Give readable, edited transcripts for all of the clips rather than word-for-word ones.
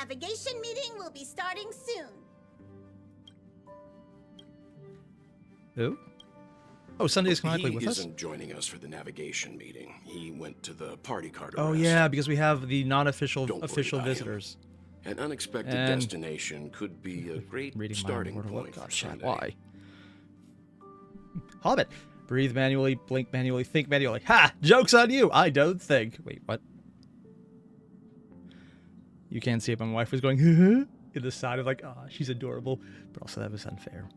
navigation meeting will be starting soon. Who? Oh, Sunday's canonically with us? He isn't joining us for the navigation meeting. He went to the party card Oh, arrest. yeah, because we have the non-official official about visitors. him. An unexpected And destination could be a great reading starting my point for chat. Sunday. Why? Hobbit. Breathe manually, blink manually, think manually. Ha! Joke's on you! I don't think. Wait, what? You can't see it, but my wife was going, in the side of like, ah, she's adorable. But also that was unfair.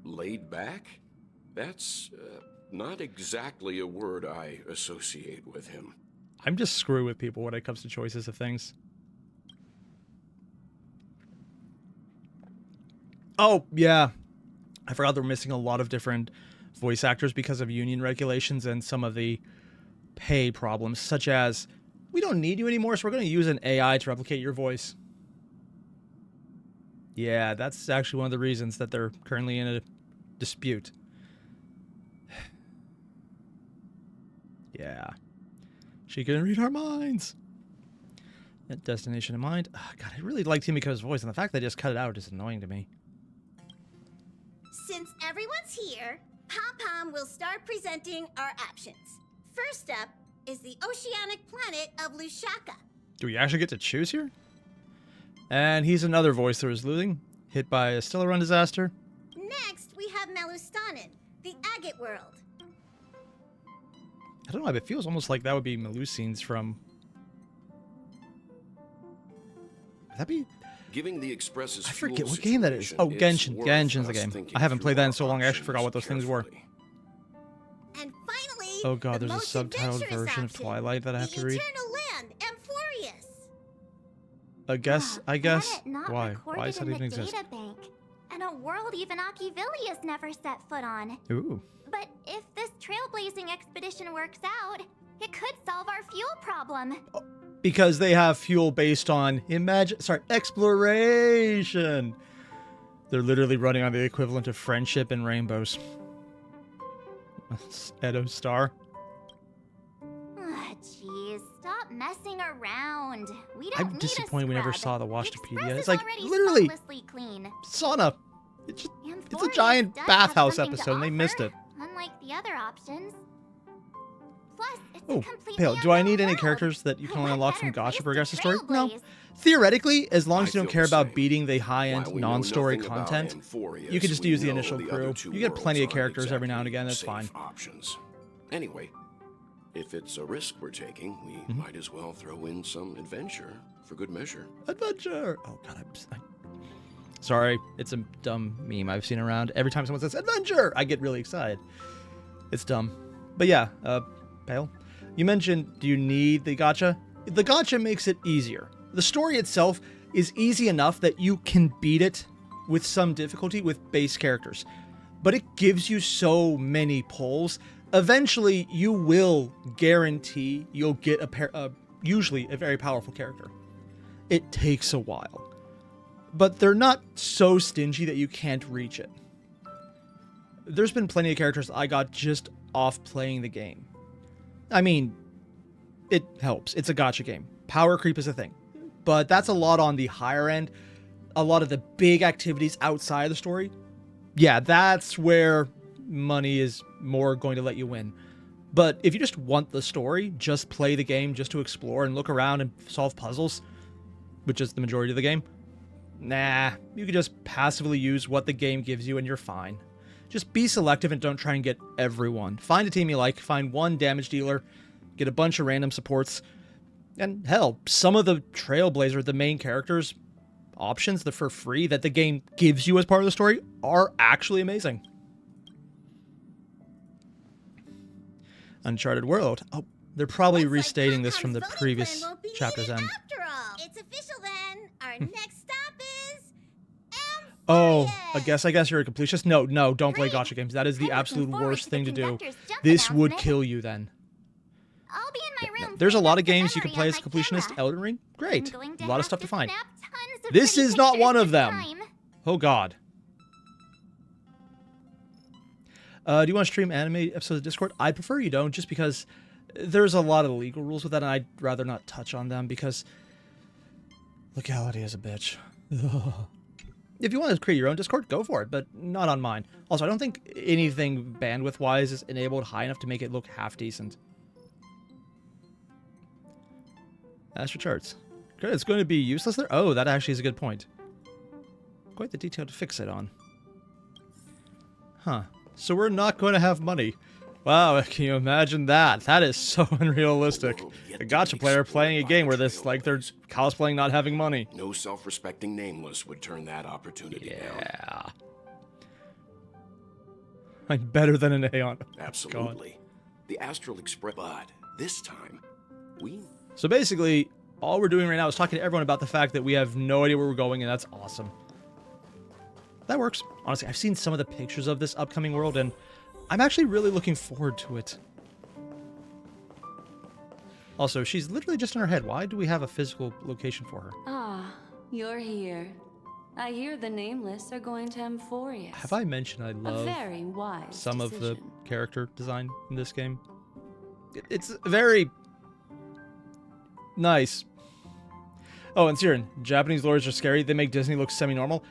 Laid back? That's not exactly a word I associate with him. I'm just screw with people when it comes to choices of things. Oh, yeah. I forgot they're missing a lot of different voice actors because of union regulations and some of the pay problems, such as, we don't need you anymore, so we're going to use an AI to replicate your voice. Yeah, that's actually one of the reasons that they're currently in a dispute. Yeah. She can read our minds. That destination in mind. Oh, God, I really like Himiko's voice, and the fact they just cut it out is annoying to me. Since everyone's here, Pom-Pom will start presenting our options. First up is the oceanic planet of Lushaka. Do we actually get to choose here? And he's another voice that was losing, hit by a stellar run disaster. Next, we have Melustanen, the agate world. I don't know, it feels almost like that would be Melusines from... Would that be... Giving the Express's I forget fuel what game that is. Oh, situation, Genshin. it's Genshin's the worth us game. thinking I haven't through played that in our so long, I actually options forgot what those things were. carefully. And finally, Oh god, the there's a most subtitled adventurous version of option, Twilight that I have the to read. Eternal Land, Amphoreus. I guess. Planet not Why? recorded Why does that in even the exist? data bank, and a world even Akivilius never set foot on. Ooh. But if this trailblazing expedition works out, it could solve our fuel problem. Because they have fuel based on exploration. They're literally running on the equivalent of friendship and rainbows. Edo Star. Jeez, stop messing around. We don't I'm need disappointed a we never scrub. saw the The Washpedia. Express It's is like already literally spotlessly clean. sauna. It's just, it's a Amphoreus giant does bathhouse have something to episode and they missed offer, it. Unlike the other options. Plus, it's Oh, a completely Pale, do I unknown need any world. characters that you can only What unlock from better Gacha place Progress to the story? No. trailblaze? Theoretically, as long as you I don't feel care the about same. beating the While high-end we know non-story nothing about content, Amphoreus, you can just we use the know initial the crew. other two You get plenty of worlds characters aren't every now and again, that's exactly fine. safe options. Anyway, if it's a risk we're taking, we might as well throw in some adventure for good measure. Adventure! Oh god, I'm sorry, it's a dumb meme I've seen around. Every time someone says adventure, I get really excited. It's dumb. But yeah, Pale, you mentioned, do you need the gacha? The gacha makes it easier. The story itself is easy enough that you can beat it with some difficulty with base characters. But it gives you so many pulls. Eventually, you will guarantee you'll get usually a very powerful character. It takes a while. But they're not so stingy that you can't reach it. There's been plenty of characters I got just off playing the game. I mean, it helps. It's a gacha game. Power creep is a thing. But that's a lot on the higher end. A lot of the big activities outside the story. Yeah, that's where money is more going to let you win. But if you just want the story, just play the game just to explore and look around and solve puzzles, which is the majority of the game, nah, you can just passively use what the game gives you and you're fine. Just be selective and don't try and get everyone. Find a team you like, find one damage dealer, get a bunch of random supports, and hell, some of the Trailblazer, the main characters, options that for free that the game gives you as part of the story are actually amazing. Uncharted World. Oh, they're probably Looks like restating this Pom-Pom's from the voting previous plan won't be chapter's needed end. After all, it's official then. Our next stop is Oh, Amphoreus. I guess you're a completionist. No, don't play Great. gacha games. That is the I'm looking absolute forward worst to the thing to do. conductor's jump This would announcement. kill you then. I'll be in my room. There's a playing lot up of the games you can memory play on as a my completionist. camera. Elden Ring, great. I'm going A lot of stuff to have find. snap tons of This pretty is not pictures one of this them. time. Oh god. Do you want to stream anime episodes of Discord? I prefer you don't, just because there's a lot of legal rules with that, and I'd rather not touch on them because legality is a bitch. If you want to create your own Discord, go for it, but not on mine. Also, I don't think anything bandwidth-wise is enabled high enough to make it look half decent. Astro charts. Good, it's going to be useless there? Oh, that actually is a good point. Quite the detail to fix it on. Huh. So we're not going to have money. Wow, can you imagine that? That is so unrealistic. A gacha player playing a game where this, like, they're cosplaying not having money. No self-respecting nameless would turn that opportunity down. Yeah. I'm better than an Aeon. Absolutely. God. The Astral Express, but this time, we... So basically, all we're doing right now is talking to everyone about the fact that we have no idea where we're going, and that's awesome. That works. Honestly, I've seen some of the pictures of this upcoming world, and I'm actually really looking forward to it. Also, she's literally just in her head. Why do we have a physical location for her? Ah, you're here. I hear the Nameless are going to Amphoreus. Have I mentioned I love a very wise some decision. of the character design in this game? It's very nice. Oh, and Siren, Japanese lords are scary. They make Disney look semi-normal.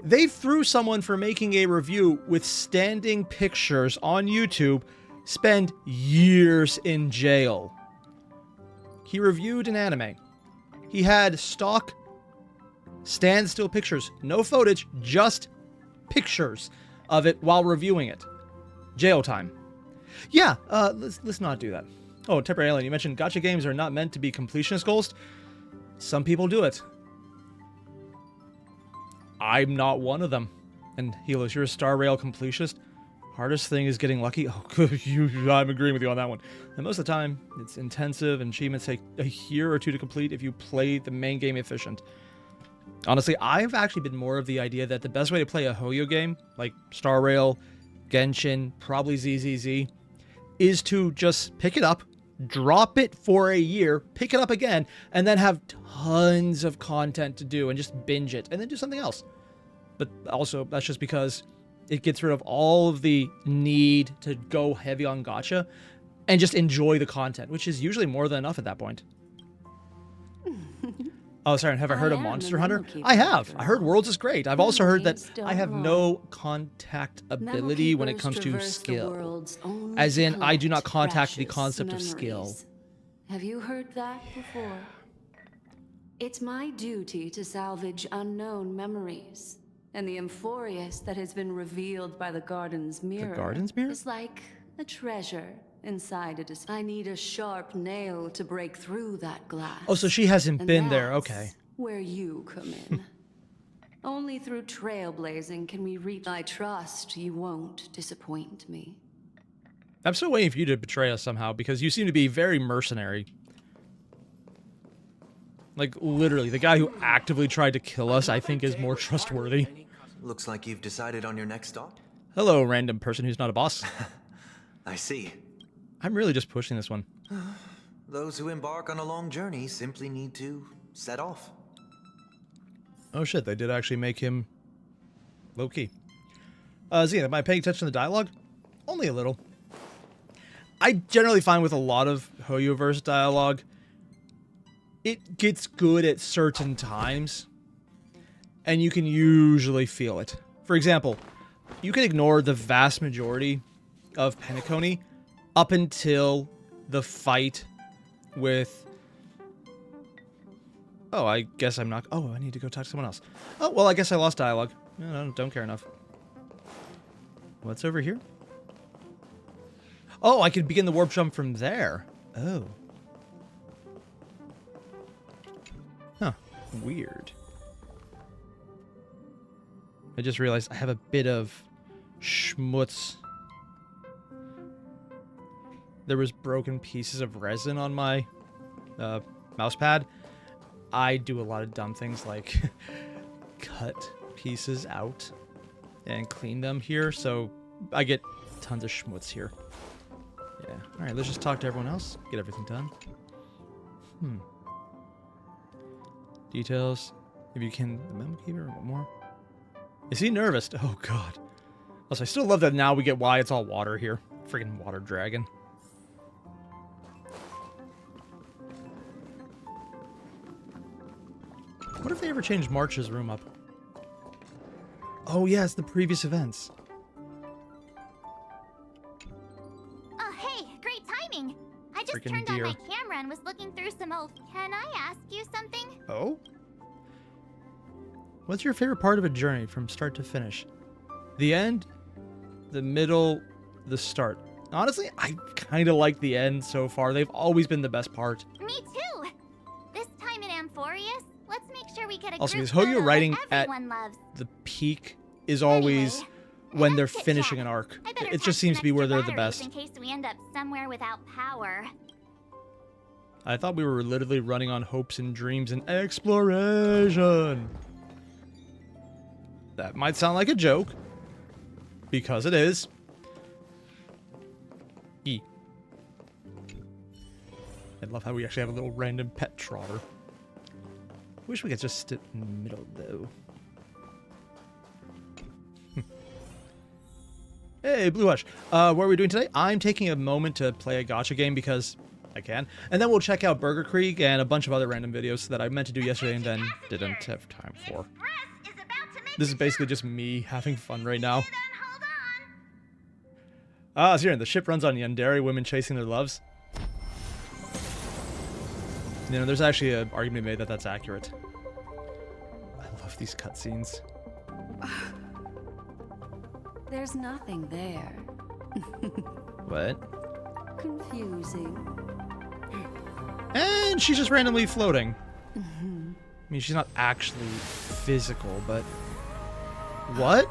They threw someone for making a review with standing pictures on YouTube spend years in jail. He reviewed an anime. He had stock standstill pictures, no footage, just pictures of it while reviewing it. Jail time. Yeah, let's not do that. Oh, Temporary Alien, you mentioned gacha games are not meant to be completionist goals. Some people do it. I'm not one of them. And Helos, you're a Star Rail completionist. Hardest thing is getting lucky. Oh, good. I'm agreeing with you on that one. And most of the time, it's intensive, and achievements take a year or two to complete if you play the main game efficient. Honestly, I've actually been more of the idea that the best way to play a Hoyo game, like Star Rail, Genshin, probably ZZZ, is to just pick it up, drop it for a year, pick it up again, and then have tons of content to do and just binge it, and then do something else. But also, that's just because it gets rid of all of the need to go heavy on gacha and just enjoy the content, which is usually more than enough at that point. Oh, sorry, have I heard of Monster Hunter? I have. I heard Worlds is great. I've also heard that I have no contact ability when it comes to skill. As in, I do not contact the concept of skill. Have you heard that before? It's my duty to salvage unknown memories. And the Amphoreus that has been revealed by the Garden's Mirror. The Garden's Mirror? Is like a treasure inside a I need a sharp nail to break through that glass. Oh, so she hasn't And been there. that's Okay. where you come in. Only through trailblazing can we reach. I trust you won't disappoint me. I'm still waiting for you to betray us somehow, because you seem to be very mercenary. Like, literally, the guy who actively tried to kill us, I think, is more trustworthy. Looks like you've decided on your next stop. Hello, random person who's not a boss. I see. I'm really just pushing this one. Those who embark on a long journey simply need to set off. Oh shit, they did actually make him low-key. Zia, am I paying attention to the dialogue? Only a little. I generally find with a lot of Hoyoverse dialogue, it gets good at certain times, and you can usually feel it. For example, you can ignore the vast majority of Penacony up until the fight with... Oh, I guess I'm not... Oh, I need to go talk to someone else. Oh, well, I guess I lost dialogue. No, don't care enough. What's over here? Oh, I could begin the warp jump from there. Oh. Huh. Weird. I just realized I have a bit of schmutz. There was broken pieces of resin on my mouse pad. I do a lot of dumb things like cut pieces out and clean them here, so I get tons of schmutz here. Yeah. Alright, let's just talk to everyone else. Get everything done. Details. If you can... The memo keeper? What more? Is he nervous? Oh, God. Also, I still love that now we get why it's all water here. Freaking water dragon. What if they ever changed March's room up? Oh, yes, the previous events. Oh, hey, great timing. I just Freaking turned deer. on my camera and was looking through some old... Can I ask you something? Oh? What's your favorite part of a journey from start to finish? The end, the middle, the start. Honestly, I kind of like the end so far. They've always been the best part. Me too. This time in Amphoreus, let's make sure we get a Also, group because Hoyo photo writing that at everyone loves. the peak is always Anyway, when they're enough chit-chat. finishing an arc. I better It pack just seems some to be where extra they're the batteries best. in case we end up somewhere without power. I thought we were literally running on hopes and dreams and exploration. That might sound like a joke, because it is. E. I love how we actually have a little random pet trotter. Wish we could just sit in the middle, though. Hey, Blue Hush. What are we doing today? I'm taking a moment to play a gacha game because I can. And then we'll check out Burger Creek and a bunch of other random videos that I meant to do yesterday and then didn't have time for. This is basically just me having fun right now. Ah, Zirin, the ship runs on Yandere women chasing their loves. You know, there's actually an argument made that that's accurate. I love these cutscenes. There's nothing there. What? Confusing. And she's just randomly floating. I mean, she's not actually physical, but... What?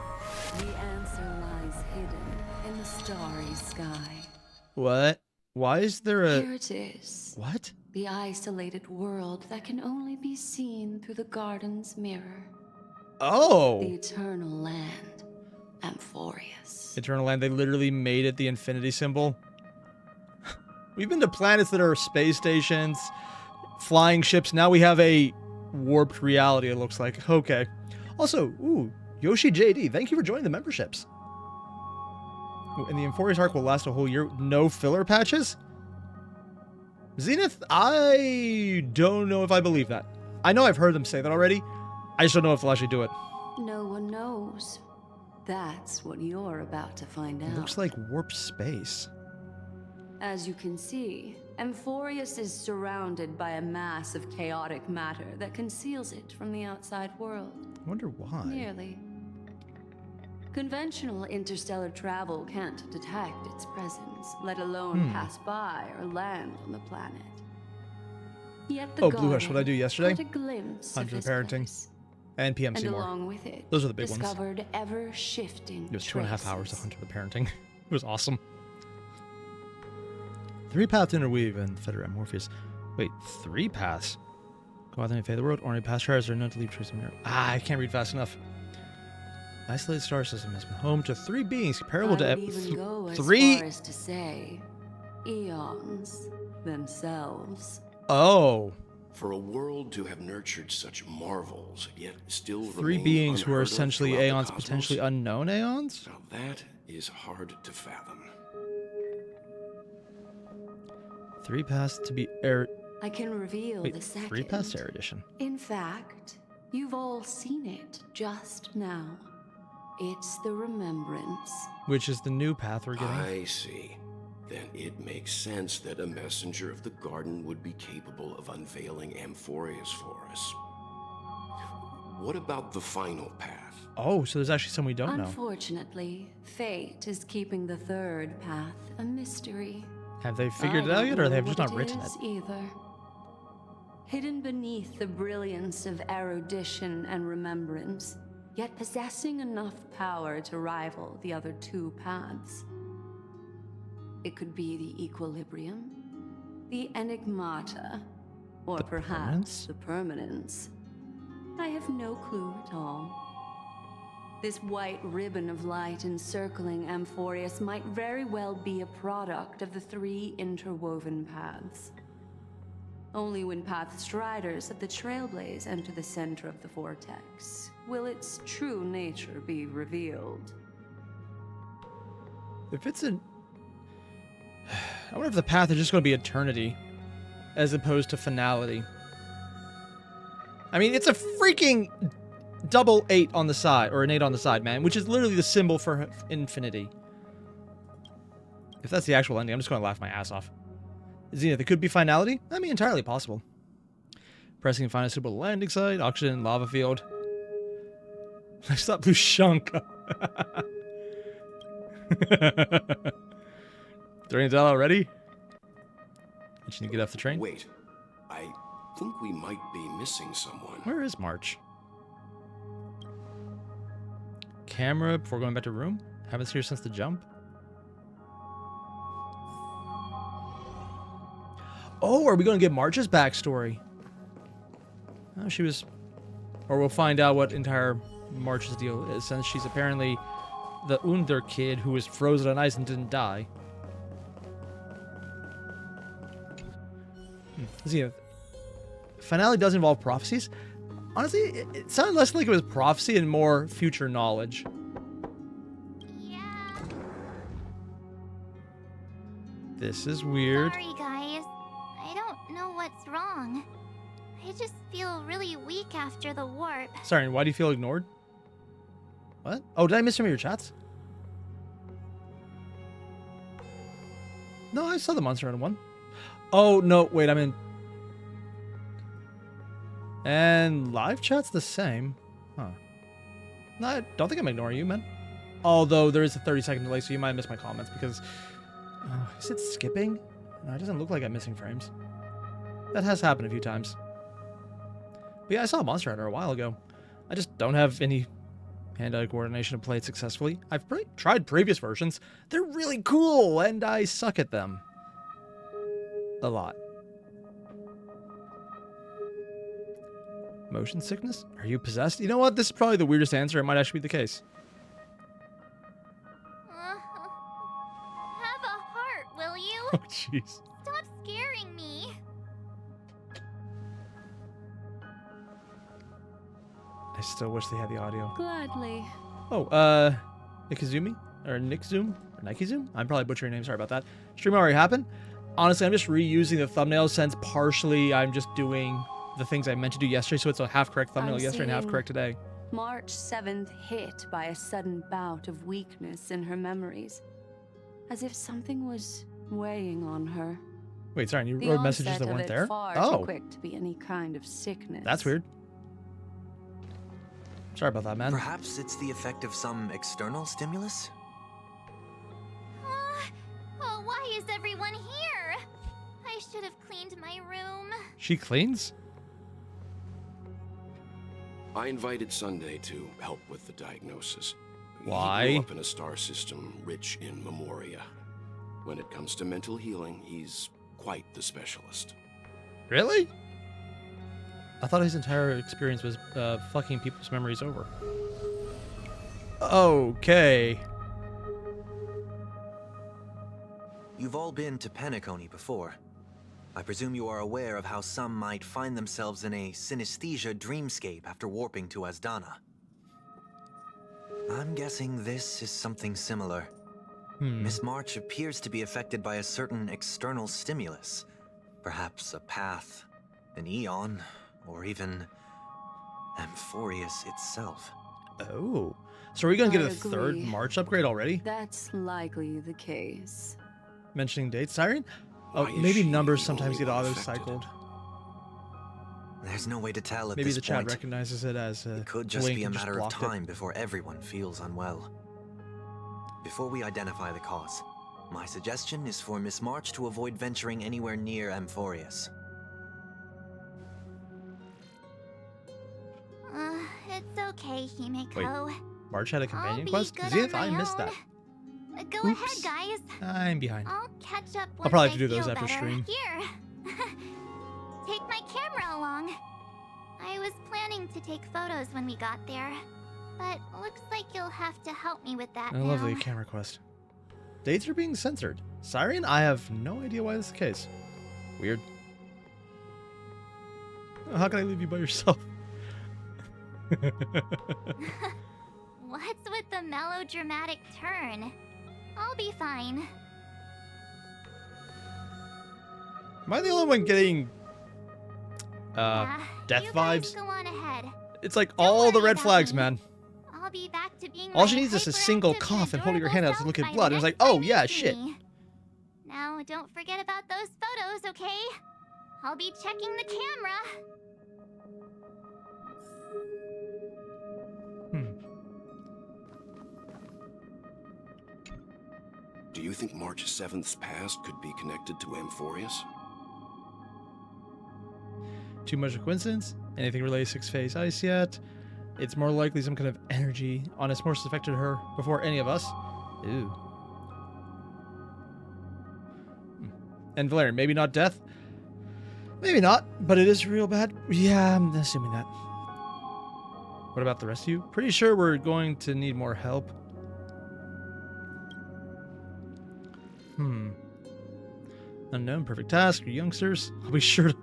The answer lies hidden in the starry sky. What? Why is there a... Here it is. What? The isolated world that can only be seen through the garden's mirror. The Oh! eternal land, Amphoreus. Eternal Land, they literally made it the infinity symbol. We've been to planets that are space stations, flying ships. Now we have a warped reality, it looks like. Okay. Also, ooh, Yoshi JD, thank you for joining the memberships. Ooh, and the Amphoreus arc will last a whole year. No filler patches? Zenith, I don't know if I believe that. I know I've heard them say that already. I just don't know if they'll actually do it. No one knows. That's what you're about to find It out. looks like warp space. As you can see, Amphoreus is surrounded by a mass of chaotic matter that conceals it from the outside world. I wonder why. Nearly. Conventional interstellar travel can't detect its presence, let alone pass by or land on the planet. Yet the Oh, Blue Hush, what I do yesterday? caught a glimpse Hunter of the this Parenting. place, And PM and Seymour. along with it, Those are the big ones. discovered ever-shifting It was 2.5 hours to traces. Hunter the Parenting. It was awesome. 3 paths interweave and Federate Morpheus. Wait, 3 paths? Go out there and fade the world. Ordinary path shards are known to leave traces of mirror. Ah, I can't read fast enough. Isolated star system has been home to 3 beings comparable I to would even go as 3. far as to say, eons themselves. Oh, For a world to have nurtured such marvels, yet still 3 remain beings who are unheard of essentially throughout the aeons, cosmos? potentially unknown aeons. Now that is hard to fathom. 3 paths to be I can reveal Wait, the second. 3 paths to erudition. In fact, you've all seen it just now. It's the remembrance. Which is the new path we're getting. I see. Then it makes sense that a messenger of the garden would be capable of unveiling Amphoreus for us. What about the final path? Oh, so there's actually some we don't know. Unfortunately, fate is keeping the third path a mystery. Have they figured I it out don't yet, or know they've just what not written it? is Either. Hidden beneath the brilliance of erudition and remembrance, yet possessing enough power to rival the other 2 paths. It could be the equilibrium, the enigmata, or The perhaps permanence? the permanence. I have no clue at all. This white ribbon of light encircling Amphoreus might very well be a product of the 3 interwoven paths. Only when path striders of the Trailblaze enter the center of the vortex will its true nature be revealed. If it's a... I wonder if the path is just going to be eternity, as opposed to finality. I mean, it's a freaking double 8 on the side, or an 8 on the side, man, which is literally the symbol for infinity. If that's the actual ending, I'm just going to laugh my ass off. Zenith, it could be finality? I mean, entirely possible. Pressing and find a suitable landing site, oxygen, lava field. Next up, blue shunk. Throwing it out already? Did you get off the train? Wait, I think we might be missing someone. Where is March? Camera before going back to room? Haven't seen her since the jump. Oh, are we going to get March's backstory? Oh, she was... Or we'll find out what entire March's deal is, since she's apparently the Under kid who was frozen on ice and didn't die. See, finale does involve prophecies. Honestly, it sounded less like it was prophecy and more future knowledge. Yeah. This is weird. Sorry, guys. I don't know what's wrong. I just feel really weak after the warp. Sorry, why do you feel ignored? What? Oh, did I miss some of your chats? No, I saw the Monster Hunter one. Oh, no, wait, I'm in... And live chat's the same. Huh. No, I don't think I'm ignoring you, man. Although there is a 30-second delay, so you might miss my comments because... is it skipping? No, it doesn't look like I'm missing frames. That has happened a few times. But yeah, I saw Monster Hunter a while ago. I just don't have any hand-eye coordination to play it successfully. I've tried previous versions. They're really cool, and I suck at them. A lot. Motion sickness? Are you possessed? You know what? This is probably the weirdest answer. It might actually be the case. Have a heart, will you? Oh, jeez. Stop scaring me. I still wish they had the audio. Gladly. Oh, Nikizumi? Or Nickzoom? Or Nikezoom? I'm probably butchering your name. Sorry about that. Stream already happened. Honestly, I'm just reusing the thumbnail since partially I'm just doing the things I meant to do yesterday, so it's a half-correct thumbnail yesterday and half-correct today. March 7th hit by a sudden bout of weakness in her memories, as if something was weighing on her. Wait, sorry, you The wrote messages onset that of weren't it there? far Oh, too quick to be any kind of sickness. that's weird. Sorry about that, man. Perhaps it's the effect of some external stimulus? Oh, why is everyone here? I should have cleaned my room. She cleans? I invited Sunday to help with the diagnosis. Why? He grew up in a star system rich in memoria. When it comes to mental healing, he's quite the specialist. Really? I thought his entire experience was fucking people's memories over. Okay. You've all been to Penacony before. I presume you are aware of how some might find themselves in a synesthesia dreamscape after warping to Asdana. I'm guessing this is something similar. Miss March appears to be affected by a certain external stimulus. Perhaps a path, an eon, or even Amphoreus itself. Oh. So are we going to get I a third agree. March upgrade already? That's likely the case. Mentioning dates, Siren? Oh, Why is maybe she numbers the sometimes only get one auto-cycled. There's no way to tell at Maybe this the chat point. recognizes it as a It could just blink be a and just matter of blocked it. time before everyone feels unwell. Before we identify the cause, my suggestion is for Miss March to avoid venturing anywhere near Amphoreus. It's okay, Himeko. March had a I'll companion be quest? good Zenith, on I my missed own. that. Go Oops. ahead, guys. I'm behind. I'll catch up once I'll probably I have to do those feel after better. stream. Here. Take my camera along. I was planning to take photos when we got there, but looks like you'll have to help me with that I now. love the camera quest. Dates are being censored. Siren, I have no idea why this is the case. Weird. How can I leave you by yourself? What's with the melodramatic turn? I'll be fine. Am I the only one getting death you guys vibes. Go on ahead. It's like Don't all the worry red about flags, me. man. I'll be back to being All my she needs is a single hyperactive cough and holding her adorable hand out to self look at by blood. the And it's like, next oh time yeah, you see shit. me. Now, don't forget about those photos, okay? I'll be checking the camera. Do you think March 7th's past could be connected to Amphoreus? Too much of a coincidence? Anything related to six-phase ice yet? It's more likely some kind of energy on its force affected her before any of us. Ooh. And Valerian, maybe not death? Maybe not, but it is real bad. Yeah, I'm assuming that. What about the rest of you? Pretty sure we're going to need more help. Unknown, perfect task, youngsters. I'll be sure to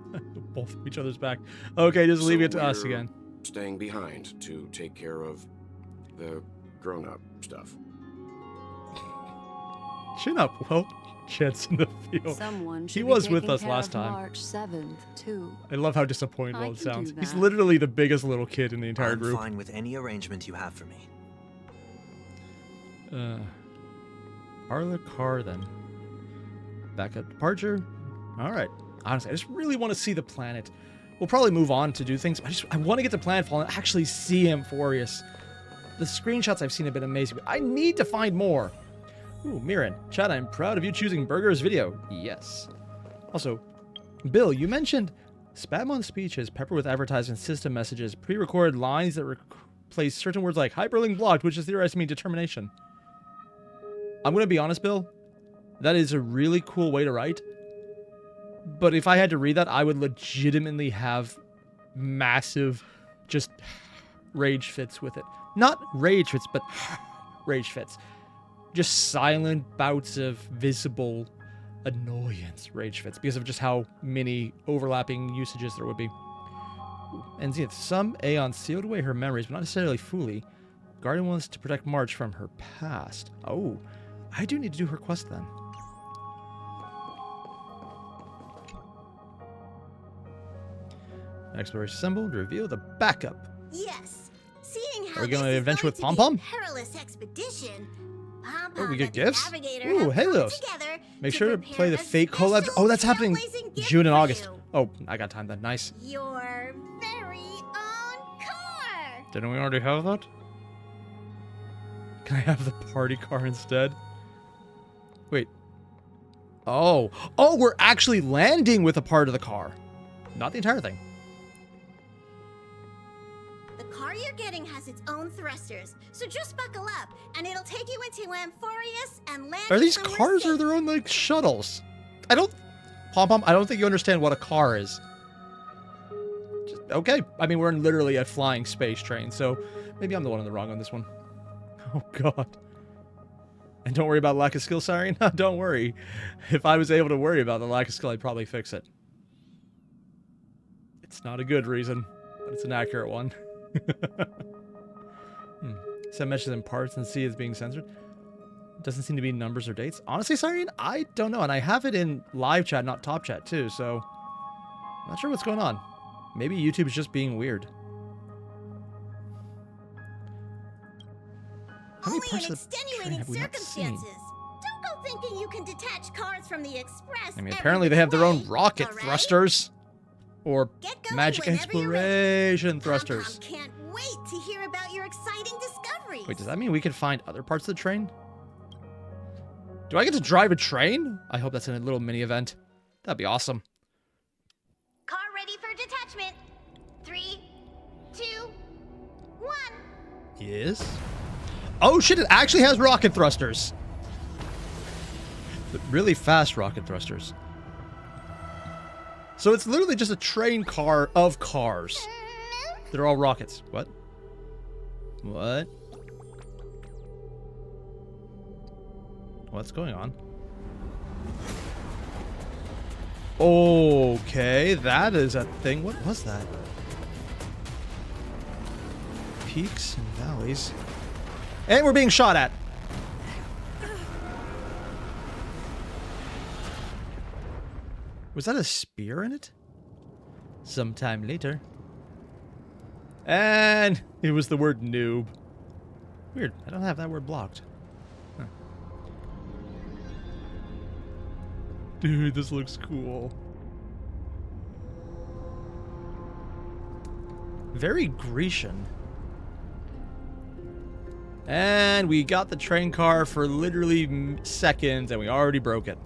both of each other's back. Okay, just leave it to us we're again. Staying behind to take care of the grown-up stuff. Chin up, well, chance in the field. Someone He should was be with taking us care last of time. March 7th, too. I love how disappointed I all it can do sounds. He's that. literally the biggest little kid in the entire I'm group. fine with any arrangement you have for me. Parlor car then. Backup departure. All right. Honestly, I just really want to see the planet. We'll probably move on to do things. But I want to get to Planetfall and actually see Amphoreus. The screenshots I've seen have been amazing, but I need to find more. Ooh, Mirren. Chad, I'm proud of you choosing Burger's video. Yes. Also, Bill, you mentioned spam-on speeches peppered with advertising system messages, pre-recorded lines that replace certain words like hyperlink blocked, which is theorized to mean determination. I'm going to be honest, Bill. That is a really cool way to write. But if I had to read that, I would legitimately have massive, just rage fits with it. Not rage fits, but rage fits. Just silent bouts of visible annoyance rage fits because of just how many overlapping usages there would be. And Zenith, some Aeon sealed away her memories, but not necessarily fully. Guardian wants to protect March from her past. Oh, I do need to do her quest then. Exploration assembled. Reveal the backup. Yes. Seeing how Are we going on this an is adventure with going to be Pom a Pom? perilous expedition, Pom Oh, we Pom get and the gifts? Navigator Ooh, have come halos. together Make to sure to prepare play the a fake collab. special Oh, that's happening trailblazing gift June and for August. you. Oh, I got time then. Nice. Your very own car. Didn't we already have that? Can I have the party car instead? Wait. Oh. Oh, we're actually landing with a part of the car. Not the entire thing. The car you're getting has its own thrusters, so just buckle up, and it'll take you into Amphoreus and land. Are you these somewhere cars safe. or their own, like, shuttles? I don't... Pom-Pom, I don't think you understand what a car is. Just, okay. I mean, we're in literally a flying space train, so maybe I'm the one in the wrong on this one. Oh, God. And don't worry about lack of skill, Siren. Don't worry. If I was able to worry about the lack of skill, I'd probably fix it. It's not a good reason, but it's an accurate one. Send messages in parts and see it's being censored. Doesn't seem to be numbers or dates. Honestly, Siren, I don't know. And I have it in live chat, not top chat, too, so I'm not sure what's going on. Maybe YouTube is just being weird. How many Only parts in of the train extenuating have we not seen? circumstances. Don't go thinking you can detach cars from the express. I mean, every apparently they have their own way, rocket all right? thrusters. Or Get going magic whenever you're ready. exploration Pom-Pom thrusters. can't wait to hear about your exciting discoveries. Wait, does that mean we can find other parts of the train? Do I get to drive a train? I hope that's in a little mini event. That'd be awesome. Car ready for detachment. 3, 2, 1. Yes. Oh shit, it actually has rocket thrusters. But really fast rocket thrusters. So it's literally just a train car of cars. They're all rockets. What? What? What's going on? Okay, that is a thing. What was that? Peaks and valleys. And we're being shot at. Was that a spear in it? sometime later. And it was the word noob. Weird. I don't have that word blocked. Huh. Dude, this looks cool. Very Grecian. And we got the train car for literally seconds, and we already broke it.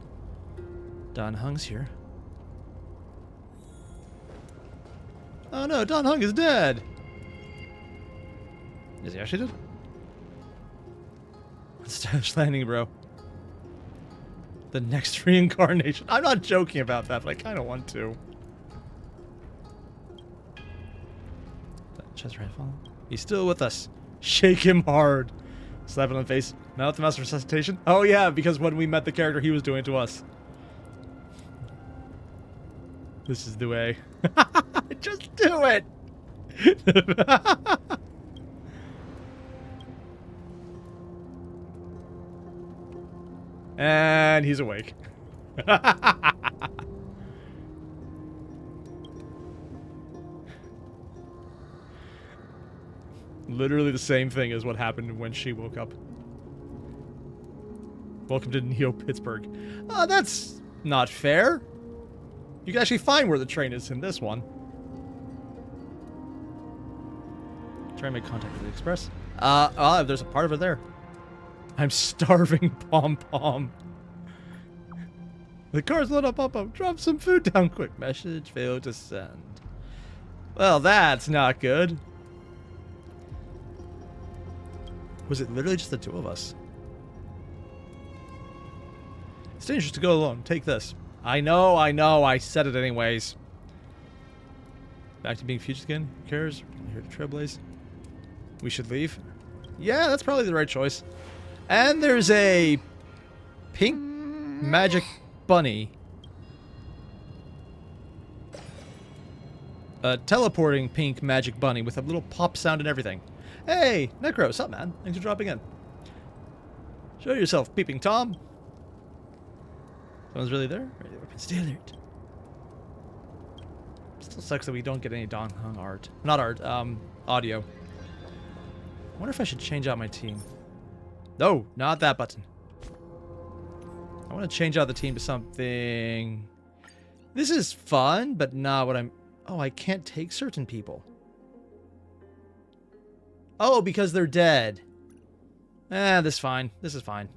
Don Hung's here. Oh no, Don Hung is dead! Is he actually dead? Stylish landing, bro. The next reincarnation. I'm not joking about that, but I kind of want to. Chest rifle. He's still with us. Shake him hard. Slap him on the face. Mouth to mouse resuscitation. Oh yeah, because when we met the character, he was doing it to us. This is the way. Just do it. And he's awake. Literally the same thing as what happened when she woke up. Welcome to Neo-Pittsburgh. That's not fair. You can actually find where the train is in this one. Try and make contact with the express. There's a part of it there. I'm starving, Pom-Pom. The car's lit up, Pom-Pom. Drop some food down quick. Message failed to send. Well, that's not good. Was it literally just the two of us? It's dangerous to go alone. Take this. I know. I said it anyways. Back to being fugitive again. Who cares? We're here to trailblaze. We should leave. Yeah, that's probably the right choice. And there's a pink magic bunny. A teleporting pink magic bunny with a little pop sound and everything. Hey, Necro, what's up, man? Thanks for dropping in. Show yourself, peeping Tom. Someone's really there? Radio weapon, stay alert. Still sucks that we don't get any Don Hung art. Not art, audio. I wonder if I should change out my team. No, not that button. I want to change out the team to something... This is fun, but not what I'm... Oh, I can't take certain people. Oh, because they're dead. This is fine. This is fine.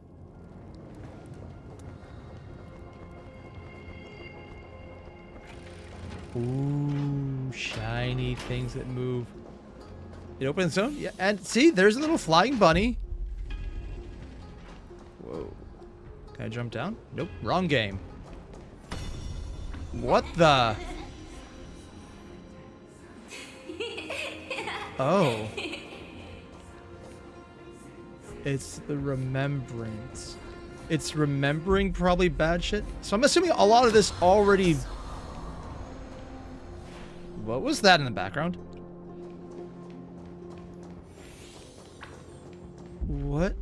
Ooh, shiny things that move. It opens its own? Yeah, and see, there's a little flying bunny. Whoa. Can I jump down? Nope, wrong game. What the? Oh. It's the remembrance. It's remembering probably bad shit. So I'm assuming a lot of this already... What was that in the background? What?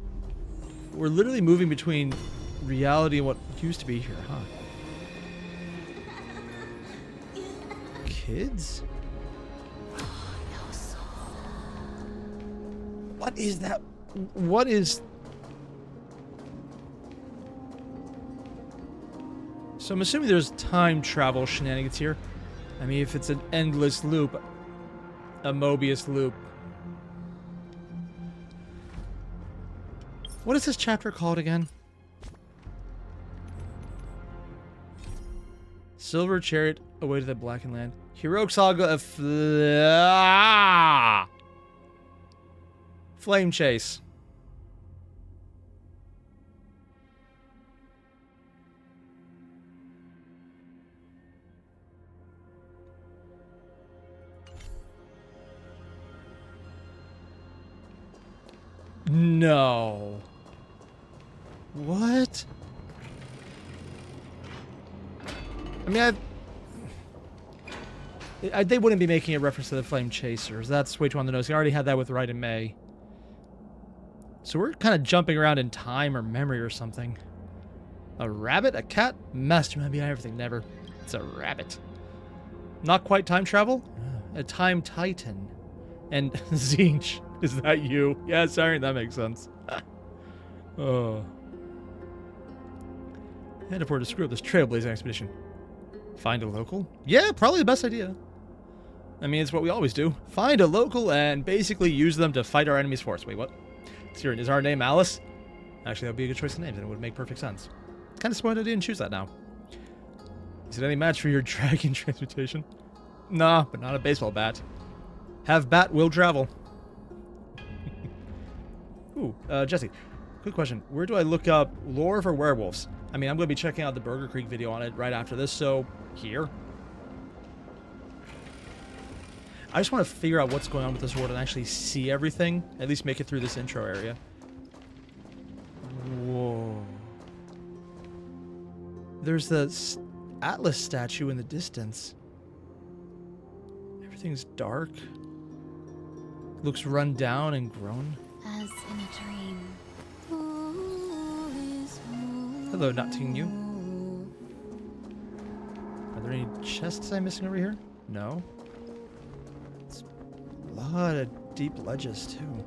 We're literally moving between reality and what used to be here, huh? Kids? What is that? What is... So I'm assuming there's time travel shenanigans here. I mean, if it's an endless loop, a Mobius loop. What is this chapter called again? Silver Chariot, Away to the Blackened Land. Heroic Saga of Flame Chase. No. What? I mean, they wouldn't be making a reference to the Flame Chasers. That's way too on the nose. They already had that with Right in May. So we're kind of jumping around in time or memory or something. A rabbit? A cat? Mastermind behind everything. Never. It's a rabbit. Not quite time travel? A time titan. And Zinch, is that you? Yeah, sorry, that makes sense. Oh. Head aboard to screw up this trailblazing expedition. Find a local? Yeah, probably the best idea. I mean, it's what we always do. Find a local and basically use them to fight our enemies for us. Wait, what? Siren, is our name Alice? Actually, that would be a good choice of names, and it would make perfect sense. Kind of spoiled I didn't choose that now. Is it any match for your dragon transmutation? Nah, but not a baseball bat. Have bat will travel. Ooh, Jesse, quick question. Where do I look up lore for werewolves? I mean, I'm going to be checking out the Burger Creek video on it right after this, so here. I just want to figure out what's going on with this world and actually see everything. At least make it through this intro area. Whoa. There's the Atlas statue in the distance. Everything's dark. Looks run down and grown. As in a dream. Hello, not seeing you. Are there any chests I'm missing over here? No. It's a lot of deep ledges, too.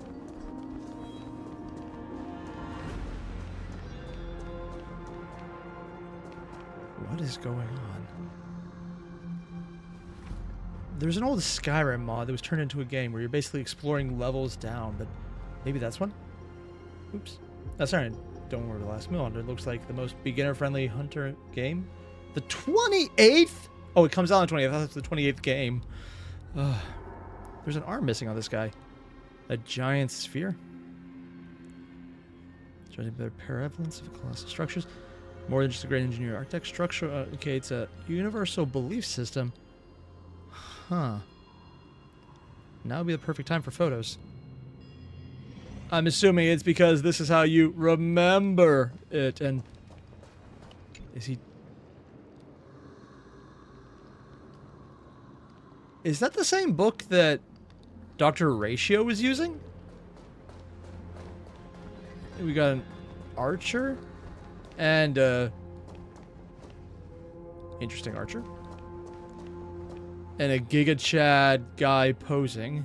What is going on? There's an old Skyrim mod that was turned into a game where you're basically exploring levels down, but maybe that's one? Oops. That's sorry. Don't worry, the last meal hunter looks like the most beginner-friendly hunter game. The 28th? Oh, it comes out on the 20th. That's the 28th game. There's an arm missing on this guy. A giant sphere. Judging by the paravolence of colossal structures. More than just a great engineer architect structure. Okay, it's a universal belief system. Huh. Now would be the perfect time for photos. I'm assuming it's because this is how you remember it. And is he... Is that the same book that Dr. Ratio was using? We got an archer and interesting archer and a Giga Chad guy posing.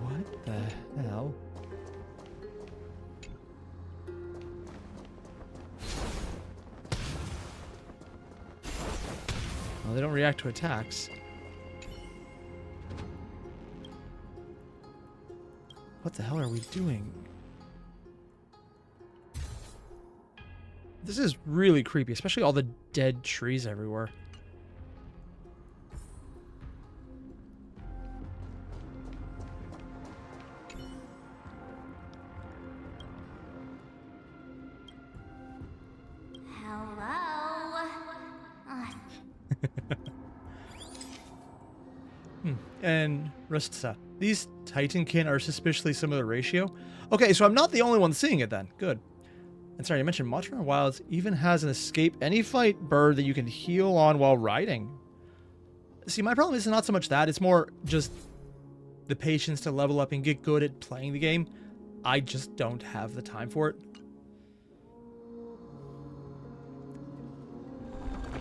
What the hell? Well, they don't react to attacks. What the hell are we doing? This is really creepy, especially all the dead trees everywhere. And Rustsa. These Titankin are suspiciously similar to Ratio. Okay, so I'm not the only one seeing it then. Good. And sorry, you mentioned Montreal Wilds even has an escape any fight bird that you can heal on while riding. See, my problem is not so much that. It's more just the patience to level up and get good at playing the game. I just don't have the time for it.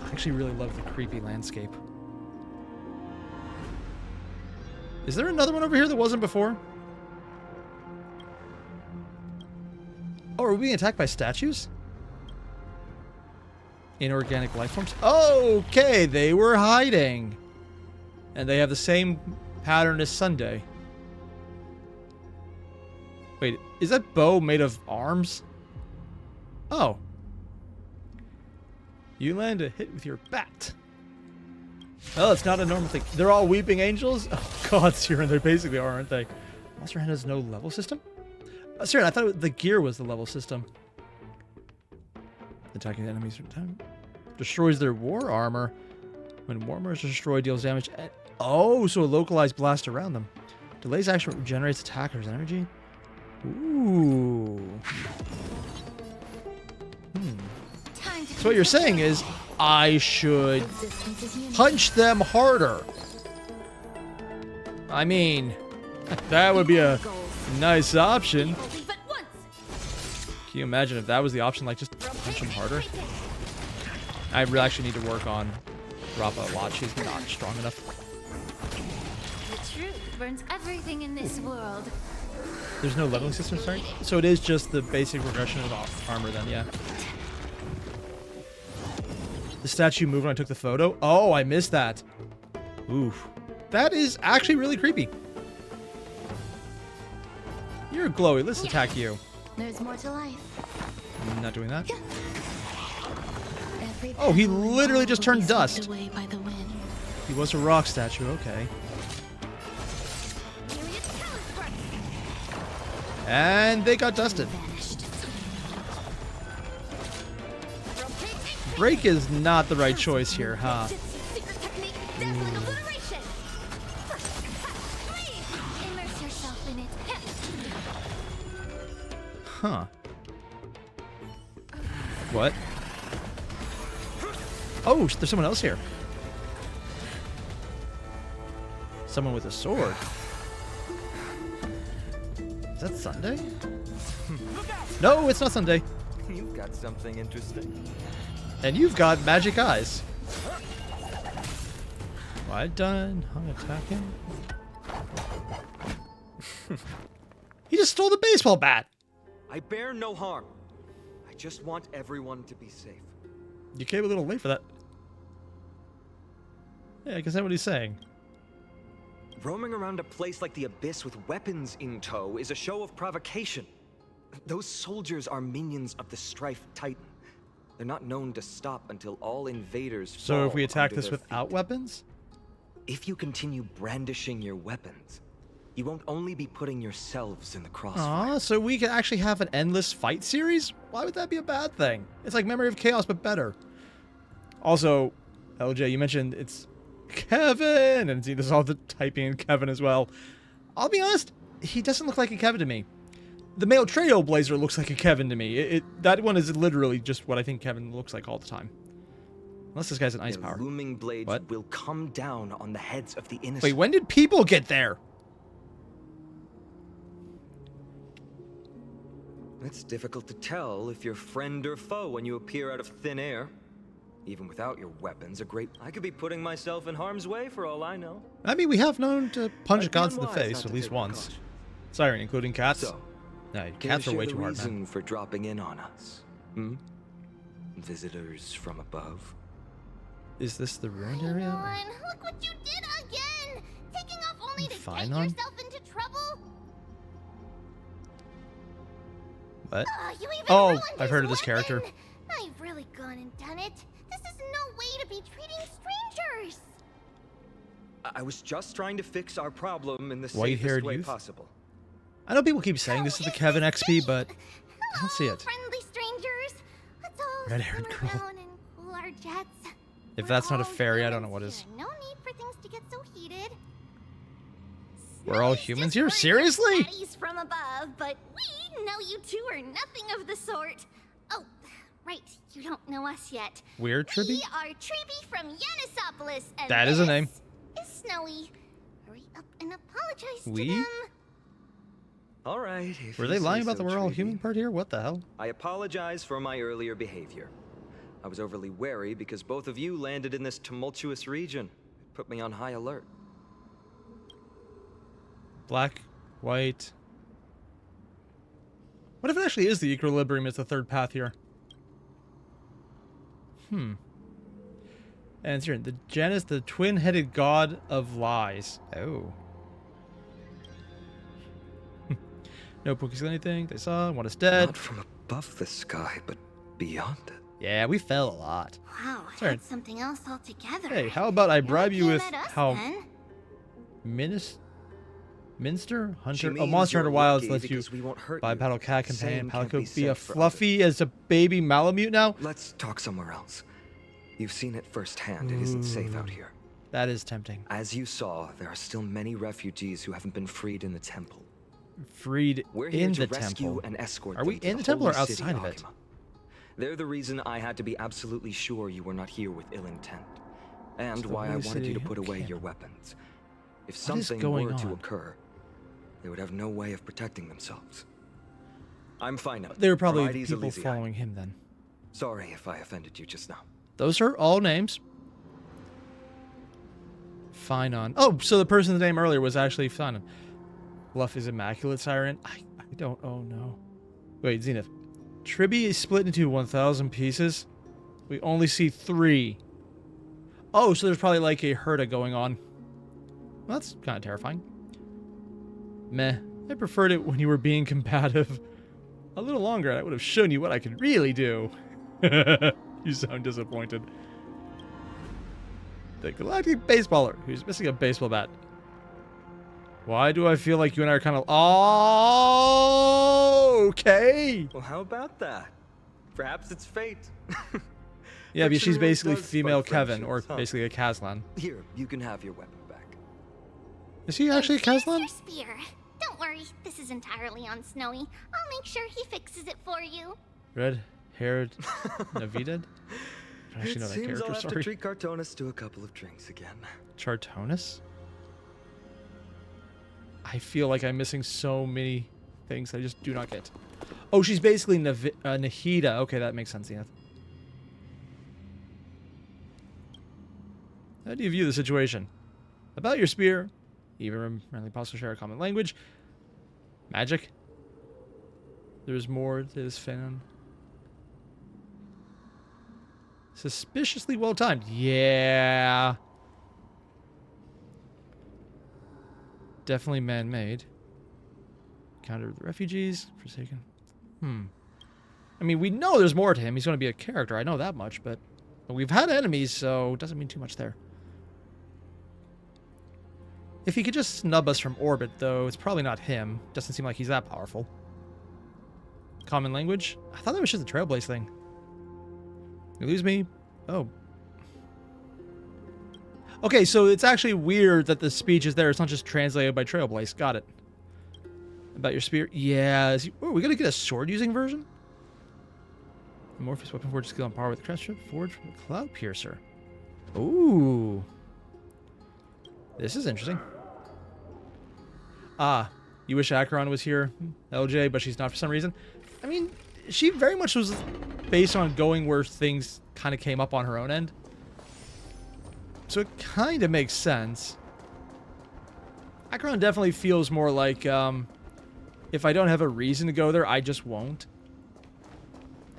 I actually really love the creepy landscape. Is there another one over here that wasn't before? Oh, are we being attacked by statues? Inorganic life forms? Okay, they were hiding. And they have the same pattern as Sunday. Wait, is that bow made of arms? Oh. You land a hit with your bat. Oh, it's not a normal thing. They're all weeping angels? Oh, God, Siren, they basically are, aren't they? Monster Hunter has no level system? Siren, I thought the gear was the level system. Attacking enemies from time. Destroys their war armor. When war armor is destroyed, deals damage. Oh, so a localized blast around them. Delays action, regenerates attackers' energy. Ooh. So what you're saying is, I should punch them harder. I mean, that would be a nice option. Can you imagine if that was the option, like just punch them harder? I really actually need to work on drop a lot. She's not strong enough. The truth burns everything in this world. There's no leveling system, sorry? So it is just the basic progression of armor then, yeah. The statue moved when I took the photo? Oh, I missed that. Oof. That is actually really creepy. You're glowy. Let's attack you. There's more to life. I'm not doing that. Oh, he literally just turned dust. Away by the wind. He was a rock statue, okay. And they got dusted. Break is not the right choice here, huh? Huh. What? Oh, there's someone else here. Someone with a sword. Is that Sunday? No, it's not Sunday. You've got something interesting. And you've got magic eyes. Why done? Hung attacking? He just stole the baseball bat. I bear no harm. I just want everyone to be safe. You came a little late for that. Yeah, I guess that's what he's saying. Roaming around a place like the Abyss with weapons in tow is a show of provocation. Those soldiers are minions of the Strife Titan. They're not known to stop until all invaders So fall if we attack under this their without feet. weapons? If you continue brandishing your weapons, you won't only be putting yourselves in the crossfire. Aw, so we can actually have an endless fight series? Why would that be a bad thing? It's like Memory of Chaos, but better. Also, LJ, you mentioned it's Kevin, and see, there's all the typing in Kevin as well. I'll be honest, he doesn't look like a Kevin to me. The male Trailblazer looks like a Kevin to me. That one is literally just what I think Kevin looks like all the time. Unless this guy's an ice Their power. looming blades What? will come down on the heads of the innocent. Wait, when did people get there? It's difficult to tell if you're friend or foe when you appear out of thin air. Even without your weapons, I could be putting myself in harm's way for all I know. I mean, we have known to punch Might be gods in the unwise face not at to least take once. precaution. Sorry, including cats. So, No, can cats you are way share too the hard, man. reason for dropping in on us? Hmm? Visitors from above? Is this the ruined area? Come look what you did again! Taking off only to Fine get on? yourself into trouble? What? You even Oh, ruined I've heard of his this character. weapon. Now you've really gone and done it. This is no way to be treating strangers. I was just trying to fix our problem in the White-haired safest way youth? possible. I know people keep saying this is the Kevin XP, but I don't see Hello, it. friendly strangers. Let's all Red-haired simmer girl. down and cool our jets. If We're that's not a all fairy, I don't know humans what is. here. No need for things to get so heated. We're all Snowy's humans just here? worried Seriously? about Daddies from above, but we know you two are nothing of the sort. Oh, right, you don't know us yet. Weird Tribby? We are Tribby from Yanisopolis, and That is a name. this is Snowy. Hurry up and apologize We? to them. All right. if Were you they say lying about the so, we're all Treaty. human part here? What the hell? I apologize for my earlier behavior. I was overly wary because both of you landed in this tumultuous region. It put me on high alert. Black, white. What if it actually is the equilibrium is the third path here? And it's here. The Janus, the twin-headed god of lies. Oh. No Pookies anything. They saw. One is dead. Not from above the sky, but beyond it. Yeah, we fell a lot. Wow, Sorry. that's something else altogether. Hey, how about I bribe you Came with at us, how then. Minster? She Hunter? Oh, means Monster you're Hunter Wilds lucky lets you because we won't hurt you. bipedal cat Same companion. can't Palico be be a said for fluffy as a baby Malamute now? Let's talk somewhere else. You've seen it firsthand. It isn't safe out here. That is tempting. As you saw, there are still many refugees who haven't been freed in the temple. Freed We're here in to the rescue temple. and escort Are them we to in the temple or holy city outside of it? Akima. They're the reason I had to be absolutely sure you were not here with ill intent, and the why I holy wanted you to city put away Akima. your weapons. If What is something going were to on? occur, they would have no way of protecting themselves. I'm fine now. They were probably Varieties people Elysiae. following him then. Sorry if I offended you just now. Those are all names. Finon. Oh, so the person's name earlier was actually Finon. Luff is immaculate, Siren. I don't... Oh, no. Wait, Zenith. Tribby is split into 1,000 pieces. We only see 3. Oh, so there's probably like a herda going on. Well, that's kind of terrifying. Meh. I preferred it when you were being combative. A little longer, and I would have shown you what I could really do. You sound disappointed. The galactic baseballer who's missing a baseball bat. Why do I feel like you and I are kind of... Oh, okay. Well, how about that? Perhaps it's fate. Yeah, but she's Fiction really basically does female spark Kevin, or friendships, huh? basically a Kazlan. Here, you can have your weapon back. Is he actually a Here's Kazlan? your spear. Don't worry, this is entirely on Snowy. I'll make sure he fixes it for you. Red-haired Navidad? I actually know that Seems character, I'll have to sorry. treat Cartonis to a couple of drinks again. Chartonis? I feel like I'm missing so many things I just do not get. Oh, she's basically Nahida. Okay, that makes sense, Zenith. How do you view the situation? About your spear, even friendly possible share a common language. Magic? There's more to this fan. Suspiciously well timed. Yeah. Definitely man-made. Counter the refugees. Forsaken. I mean, we know there's more to him. He's going to be a character. I know that much, but we've had enemies, so it doesn't mean too much there. If he could just snub us from orbit, though, it's probably not him. Doesn't seem like he's that powerful. Common language? I thought that was just a Trailblaze thing. You lose me? Oh. Okay, so it's actually weird that the speech is there. It's not just translated by Trailblaze. Got it. About your spear? Yeah. Oh, we gotta get a sword-using version? Amorphous weapon forge skill on par with the crest strip forged from the Cloud Piercer. Ooh. This is interesting. Ah, you wish Acheron was here, LJ, but she's not for some reason. I mean, she very much was based on going where things kind of came up on her own end. So it kind of makes sense. Acheron definitely feels more like, if I don't have a reason to go there, I just won't.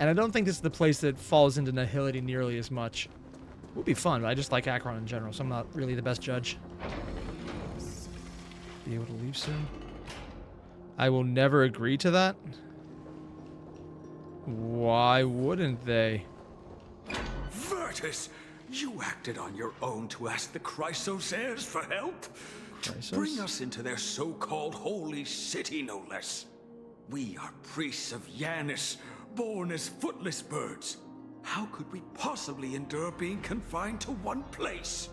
And I don't think this is the place that falls into nihility nearly as much. It would be fun, but I just like Acheron in general, so I'm not really the best judge. Be able to leave soon? I will never agree to that. Why wouldn't they? Virtus, you acted on your own to ask the Chrysos heirs for help. Chrysos? To bring us into their so-called holy city, no less. We are priests of Yanis, born as footless birds. How could we possibly endure being confined to one place?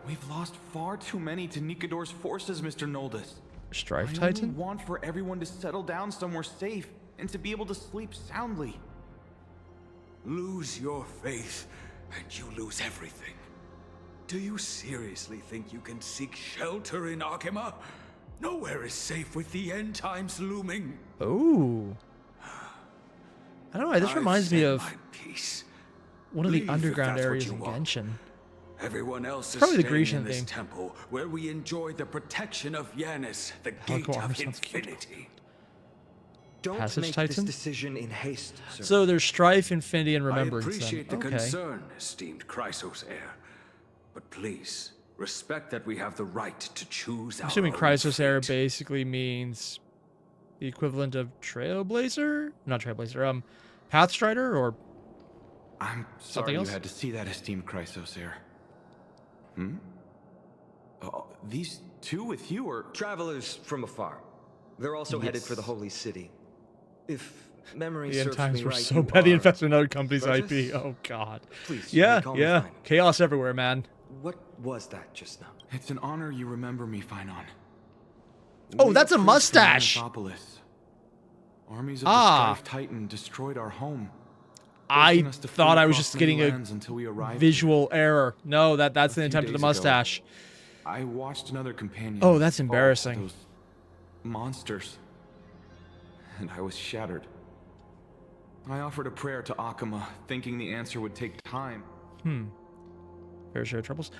We've lost far too many to Nikador's forces, Mr. Noldus. Strife I only Titan? want for everyone to settle down somewhere safe and to be able to sleep soundly. Lose your faith, and you lose everything. Do you seriously think you can seek shelter in Akima? Nowhere is safe with the end times looming. Ooh. I don't know, this reminds me of my peace. one of the Leave if underground that's what areas you in want. Genshin. Everyone else is Probably the staying Grecian in this thing. temple, where we enjoy the protection of Yanis, the Hardcore gate armor of sounds cute. infinity. Don't Passage make Titan? this decision in haste, sir. So there's Strife, Infinity, and I Remembrance appreciate then. the Okay. concern, esteemed Chrysos heir, but please respect that we have the right to choose I'm our assuming own Chrysos Era fate. basically means the equivalent of Trailblazer? Not Trailblazer, Pathstrider, or I'm Something sorry else? you had to see that, esteemed Chrysos heir. These two with you are... Travelers from afar. They're also headed for the holy city. If memory the end serves times me were right, so you petty are- infested another company's Virtus? IP. Oh god. Please, Yeah, call me yeah. Finon. Chaos everywhere, man. What was that just now? It's an honor you remember me, Finon. Oh, We that's a are priests from mustache. Anathopolis. Armies of Ah. the Strife Titan destroyed our home. I forcing us to thought flee I was across just many getting a lands until we arrived visual error. No, that's A the few intent of the days ago. mustache. here. I watched another companion. Oh, that's fall to embarrassing. Those monsters. And I was shattered. I offered a prayer to Akima, thinking the answer would take time. Very Fair share of troubles.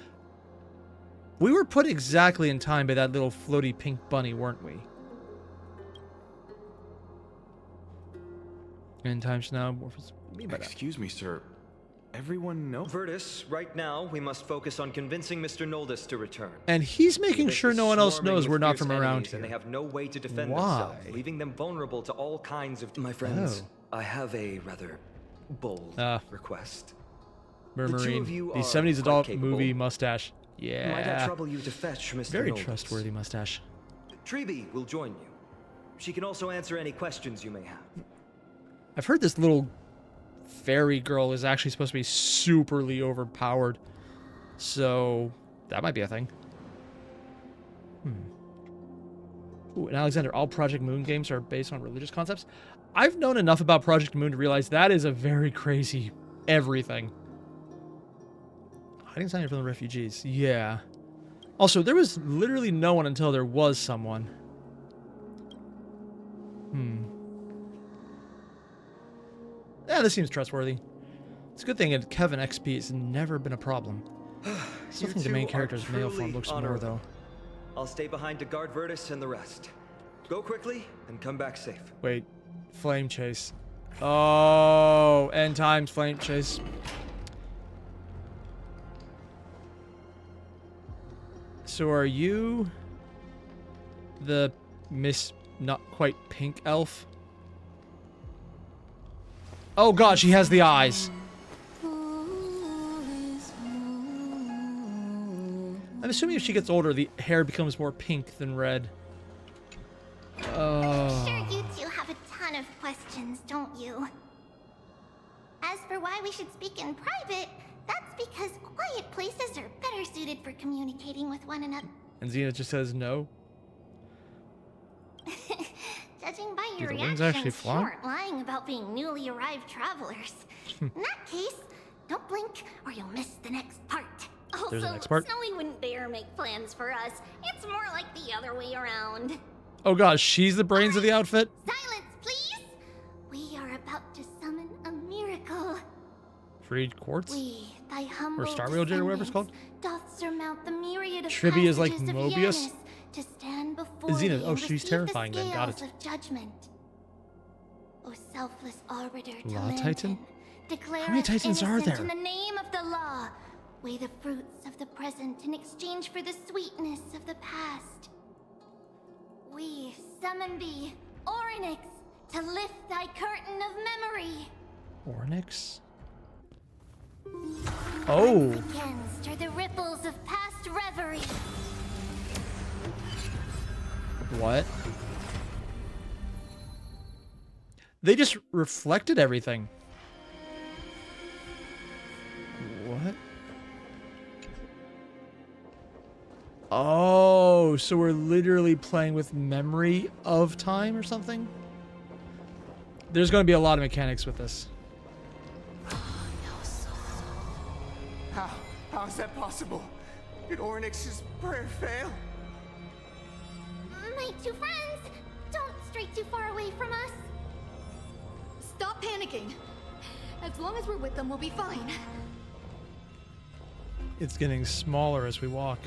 We were put exactly in time by that little floaty pink bunny, weren't we? In times now, what was mean by that? Excuse me, sir. Everyone knows. Virtus, right now, we must focus on convincing Mr. Noldus to return. And he's making This sure is no one else swarming knows with we're not fierce from around enemies, here. And they have no way to defend Why? themselves, leaving them vulnerable to all kinds of... My friends, I have a rather bold request. The two of Murmuring. you The are 70s quite adult capable. movie mustache. Might I Yeah. trouble you to fetch Mr. Very Noldus? trustworthy mustache. Treeby will join you. She can also answer any questions you may have. I've heard this little fairy girl is actually supposed to be superly overpowered. So, that might be a thing. Ooh, and Alexander, all Project Moon games are based on religious concepts. I've known enough about Project Moon to realize that is a very crazy everything. Hiding something from the refugees. Yeah. Also, there was literally no one until there was someone. Yeah, this seems trustworthy. It's a good thing that Kevin XP has never been a problem. Still think the main character's male form looks more, though. I'll stay behind to guard Virtus and the rest. Go quickly and come back safe. Wait, flame chase. Oh, end times flame chase. So are you the Miss not quite pink elf? Oh god, she has the eyes. I'm assuming if she gets older, the hair becomes more pink than red. I'm sure you two have a ton of questions, don't you? As for why we should speak in private, that's because quiet places are better suited for communicating with one another. And Xena just says no. Judging by your Do the wings actually reactions, you fly? aren't lying about being newly arrived travelers. In that case, don't blink or you'll miss the next part. There's the Also, next part. Snowy wouldn't dare make plans for us. It's more like the other way around. Oh gosh, she's the brains of the outfit? Silence, please! We are about to summon a miracle. Freed quartz? We, thy humble Or Star Wheel Jig or whatever it's called? descendants, doth surmount the myriad of Tribby is like passages of Mobius? Janus to stand before Xena, thee oh, and she's receive terrifying the then, got scales it. of judgment. O selfless arbiter Law to Titan? declare How many us Titans are innocent there? in the name of the law. Weigh the fruits of the present in exchange for the sweetness of the past. We summon thee, Orynyx, to lift thy curtain of memory. Ornyx? Oh! Again stir the ripples of past reverie. What? They just reflected everything. What? Oh, so we're literally playing with memory of time or something? There's going to be a lot of mechanics with this. How is that possible? Did Orynyx's prayer fail? My two friends, don't stray too far away from us. Stop panicking. As long as we're with them, we'll be fine. It's getting smaller as we walk.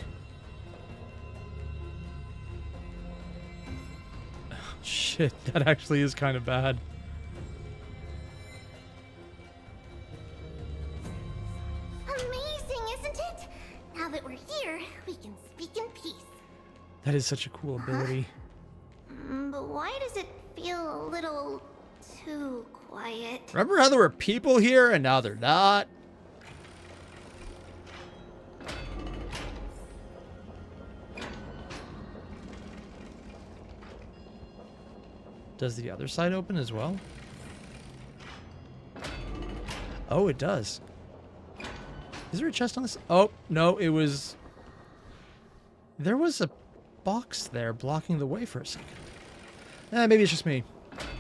Shit, that actually is kind of bad. Amazing, isn't it? Now that we're here, we can speak in peace. That is such a cool ability. But why does it feel a little too quiet? Remember how there were people here and now they're not? Does the other side open as well? Oh, it does. Is there a chest on this? Oh, no, it was... There was a box there blocking the way for a second. Maybe it's just me.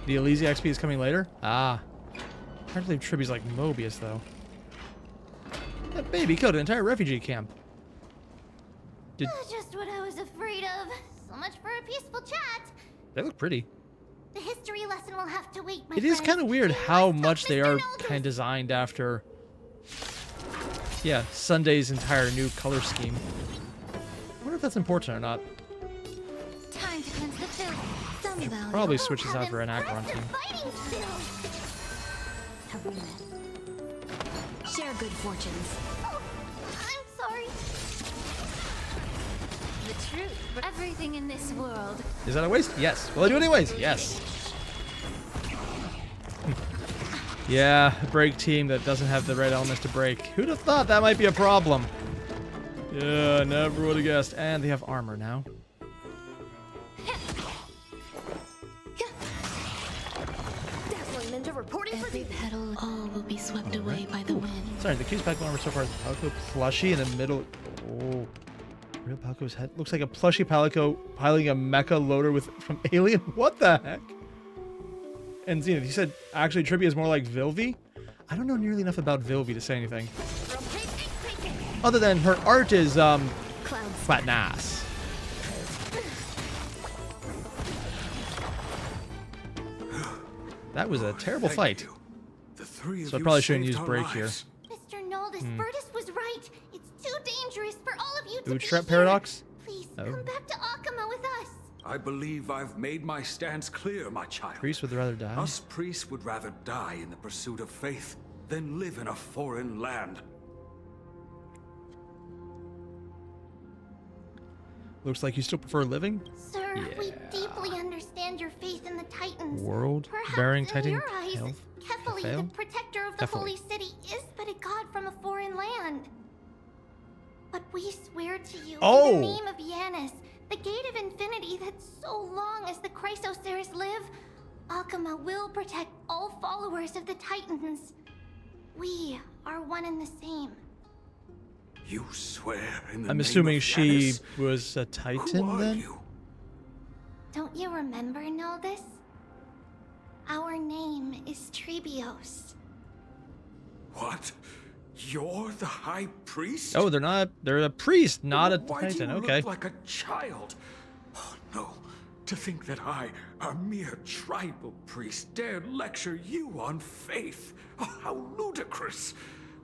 The Elysia XP is coming later? Ah. Hard to believe Tribby's like Mobius, though. That baby killed an entire refugee camp. Just what I was afraid of. So much for a peaceful chat. They look pretty. The history lesson will have to wait, my It is friends. kind of weird We how must much help they Mr. are Noldus. kind of designed after Yeah, Sunday's entire new color scheme. I wonder if that's important or not. Time to cleanse the filth. Some valuable Probably switch this out for an have Acheron team. fighting skills. Have we met? Share good fortunes. Oh, I'm sorry. The truth. Everything in this world. Is that a waste? Yes. Will I do it anyways? Yes. Yeah, a break team that doesn't have the right elements to break. Who'd have thought that might be a problem? Yeah, never would have guessed. And they have armor now. Every petal, all will be swept away by the wind. Sorry, the cube's pack armor so far is Palico plushie in the middle. Oh, real Palico's head looks like a plushie Palico piloting a mecha loader with from Alien. What the heck? And Zenith, you said actually Trivia is more like Vilvi. I don't know nearly enough about Vilvi to say anything. Other than her art is flat ass. That was a terrible fight. So I probably shouldn't use break here. Mr. Noldus, Virtus was right. It's too dangerous for all of you to be Bootstrap here. paradox? Please, Oh. come back to Akama with us. I believe I've made my stance clear, my child. Priest would rather die. Us priests would rather die in the pursuit of faith than live in a foreign land. Looks like you still prefer living? Sir, we deeply understand your faith in the Titans. World Perhaps bearing in Titan your eyes, health. Kefali, Fail? the protector of the Kefali. holy city, is but a god from a foreign land. But we swear to you, Oh! in the name of Yanis, the gate of infinity that so long as the Chrysoceres live, Akama will protect all followers of the Titans. We are one and the same. You swear in the I'm name assuming of she Yanis? was a Who Titan are then? you? Don't you remember, Noldus? Our name is Trebios. What? You're the High Priest? Oh, they're a priest, not a Why do Titan. you Okay. look like a child? Oh, no. To think that I, a mere tribal priest, dared lecture you on faith. Oh, how ludicrous.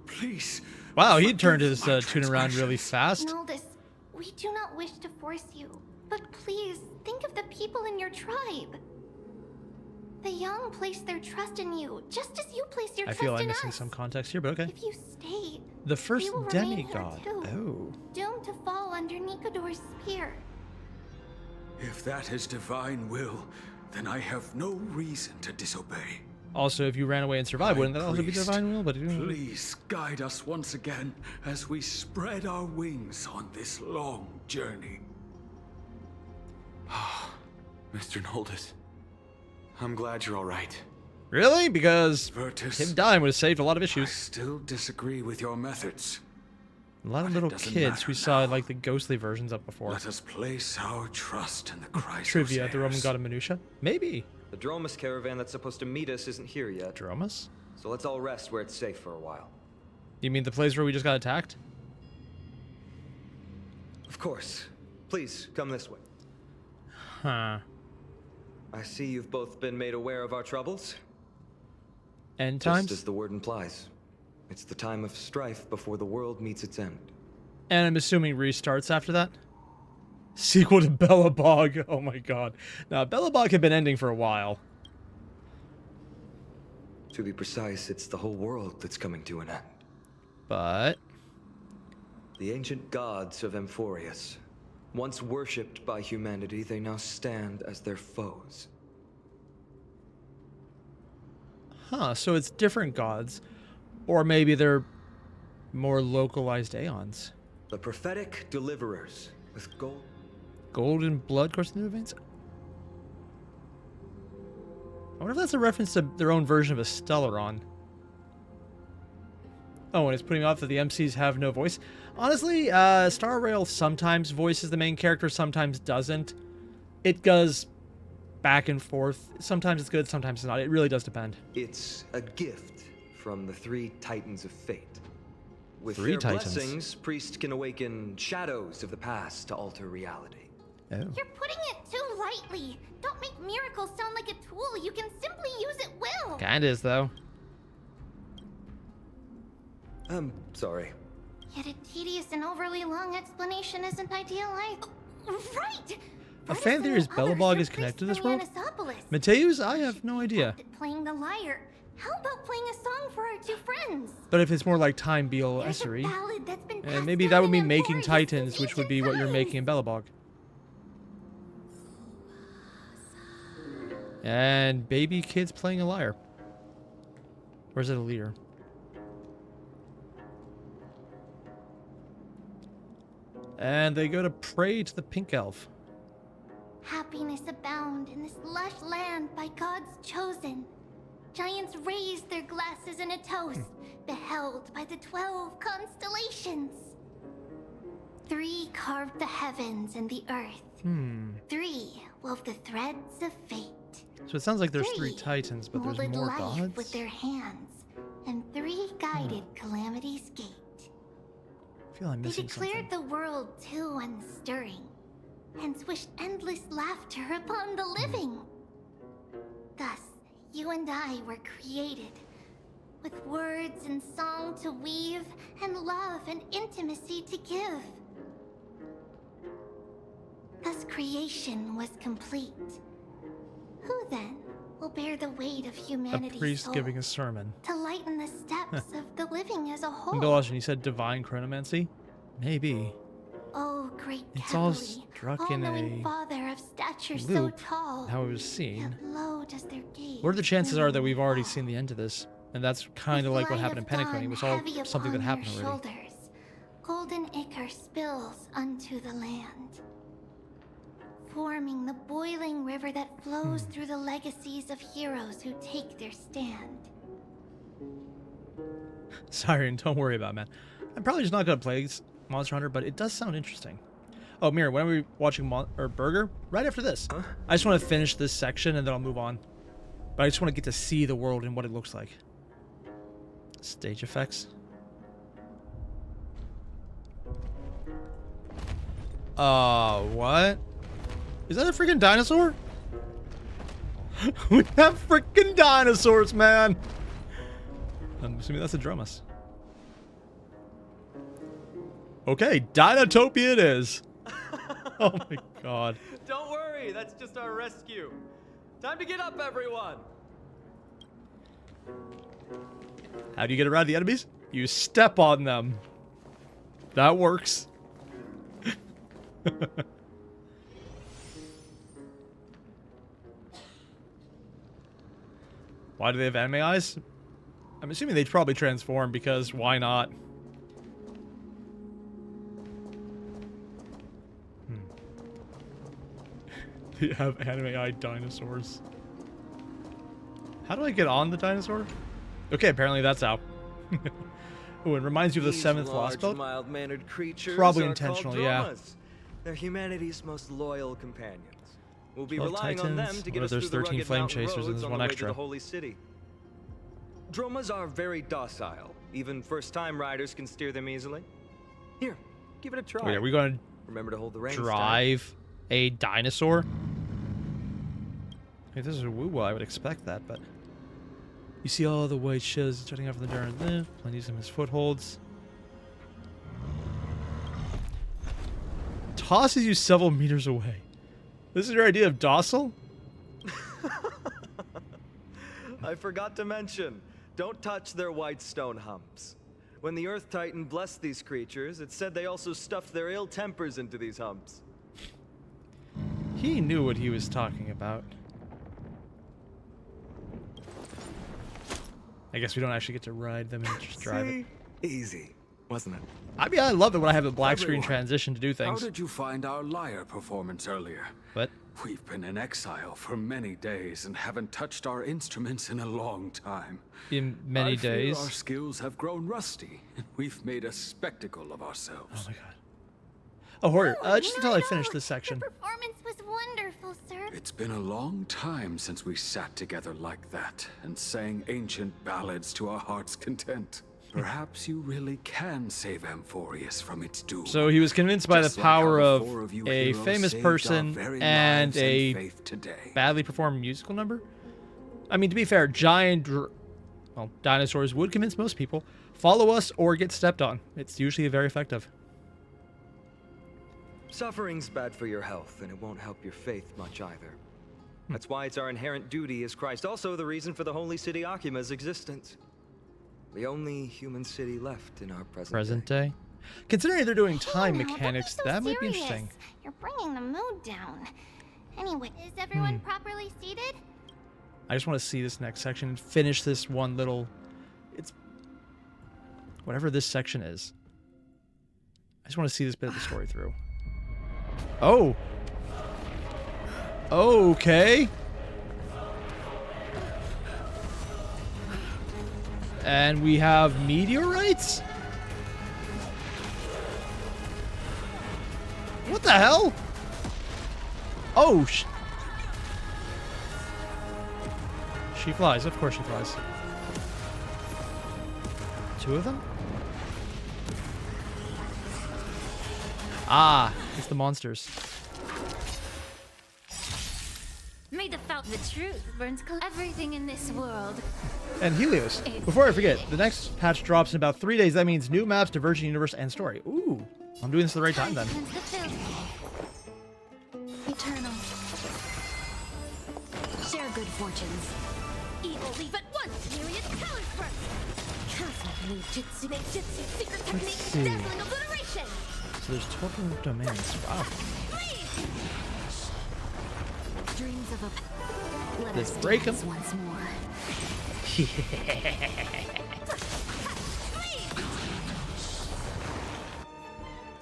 Please. Wow, he turned forgive his my tune around really transgressions. fast. Noldus, we do not wish to force you, but please think of the people in your tribe. The young place their trust in you, just as you place your I trust feel I'm in missing us. some context here, but okay. If you stayed, The first we will remain here demigod. too, Oh. doomed to fall under Nikodor's spear. If that is divine will, then I have no reason to disobey. Also, if you ran away and survived, wouldn't that also be Priest, divine will? But please guide us once again as we spread our wings on this long journey. Mr. Noldus, I'm glad you're all right. Really? Because Virtus, him dying would have saved a lot of I issues. still disagree with your methods. A lot of But it little doesn't kids matter we saw now. like the ghostly versions up before. Let us place our trust in the Chrysoceres. Trivia, the Roman god of Minutia? Maybe. The Dromus caravan that's supposed to meet us isn't here yet. Dromus? So let's all rest where it's safe for a while. You mean the place where we just got attacked? Of course. Please, come this way. Huh. I see you've both been made aware of our troubles. End Just times? as the word implies. It's the time of strife before the world meets its end. And I'm assuming restarts after that? Sequel to Bellabog. Oh my god. Now, Bellabog had been ending for a while. To be precise, it's the whole world that's coming to an end. But The ancient gods of Amphoreus. Once worshipped by humanity, they now stand as their foes. Huh, so it's different gods. Or maybe they're more localized aeons. The prophetic deliverers with gold. Golden blood coursing through their veins? I wonder if that's a reference to their own version of a Stellaron. Oh, and it's putting me off that the MCs have no voice. Honestly, Star Rail sometimes voices the main character, sometimes doesn't. It goes back and forth. Sometimes it's good, sometimes it's not. It really does depend. It's a gift from the three Titans of Fate. With Three their Titans. blessings, priests can awaken shadows of the past to alter reality. Oh. You're putting it too lightly. Don't make miracles sound like a tool. You can simply use it well. Kinda is, though. I'm sorry. Yet a tedious and overly long explanation isn't ideal either. Right! A fan theory's Belobog is connected to this world? Mateus? I have no idea. Playing the lyre. How about playing a song for our two friends? But if it's more like Time Beal Essery, and maybe that would mean making Titans, which would be what you're making in Belobog. And baby kids playing a lyre. Or is it a lyre? And they go to pray to the pink elf. Happiness abound in this lush land by God's chosen. Giants raised their glasses in a toast, beheld by the 12 constellations. 3 carved the heavens and the earth. 3 wove the threads of fate. So it sounds like there's 3 titans, but there's more life gods? with their hands, and 3 guided Calamity's gate. I feel I'm They missing declared something. the world too unstirring, hence wished endless laughter upon the living. Thus, you and I were created, with words and song to weave, and love and intimacy to give. Thus creation was complete. Who then will bear the weight of A humanity's priest soul, giving a sermon. to lighten the steps of the living as a whole? And Galatian, you said divine chronomancy? Maybe. Oh, great It's all Cavalier, struck in all-knowing a Father of stature so loop, tall, how it was seen. yet low does their gaze What are the chances are that we've already fall. seen the end of this? And that's kind of like what happened in Pennycone. It was all something that happened already. Shoulders, golden ichor spills unto the land, forming the boiling river that flows through the legacies of heroes who take their stand. Sorry, and don't worry about it, man. I'm probably just not going to play Monster Hunter, but it does sound interesting. Oh, Mira, when are we watching Burger? Right after this. Huh? I just want to finish this section and then I'll move on. But I just want to get to see the world and what it looks like. Stage effects. What? Is that a freaking dinosaur? We have freaking dinosaurs, man! I'm assuming that's a Dromus. Okay, Dinotopia it is. Oh my god. Don't worry, that's just our rescue. Time to get up, everyone. How do you get around the enemies? You step on them. That works. Why do they have anime eyes? I'm assuming they'd probably transform because why not? They have anime-eyed dinosaurs. How do I get on the dinosaur? Okay, apparently that's how. Oh, it reminds you of the These 7th large, Lost Boat? mild-mannered creatures Probably are intentional, called yeah. Dromas. They're humanity's most loyal companions. We'll be 12 relying on them Titans. to What get if us there's through the 13 rugged flame mountain chasers and roads there's on one the way extra? to the holy city. Dromas are very docile. Even first-time riders can steer them easily. Here, give it a try. Wait, are we going to Remember to hold the reins tight. drive a dinosaur? If this is a woo-woo, I would expect that, but... You see all the white shells jutting out from the jar. Plenty of them as footholds. Tosses you several meters away. This is your idea of docile? I forgot to mention, don't touch their white stone humps. When the Earth Titan blessed these creatures, it said they also stuffed their ill tempers into these humps. He knew what he was talking about. I guess we don't actually get to ride them and just drive it. Easy, wasn't it? I mean, I love it when I have a black screen Everyone, transition to do things. How did you find our lyre performance earlier? What? We've been in exile for many days and haven't touched our instruments in a long time. In many I fear days? our skills have grown rusty. We've made a spectacle of ourselves. Oh my god. Oh, Hoyer, just until I finish this section. Performance was wonderful, sir. It's been a long time since we sat together like that and sang ancient ballads to our heart's content. Perhaps you really can save Amphoreus from its doom. So he was convinced by the Just like power how of the 4 of you a heroes famous saved our person very and lives a faith today. badly performed musical number. I mean, to be fair, dinosaurs would convince most people. Follow us or get stepped on. It's usually very effective. Suffering's bad for your health, and it won't help your faith much either. That's why it's our inherent duty as Christ. Also the reason for the holy city Akima's existence. The only human city left in our present day. Considering they're doing time Hey, now, mechanics, don't be so that might be serious. interesting. You're bringing the mood down. Anyway, is everyone properly seated? I just want to see this next section and finish this one little... It's... Whatever this section is. I just want to see this bit of the story through. Oh! Okay. And we have meteorites? What the hell? Oh, she flies. Of course she flies. Two of them? Ah, it's the monsters. May the truth burns everything in this world. And Helios. Before I forget, the next patch drops in about 3 days. That means new maps, Divergent Universe, and story. Ooh, I'm doing this at the right time then. Eternal. Share good fortunes. Evil leave at once. Myriad colors burst. Castle new jutsu, make jutsu, secret technique, dazzling obliteration. So there's 12 domains. Wow. Dreams of a... Let's break them. Once more.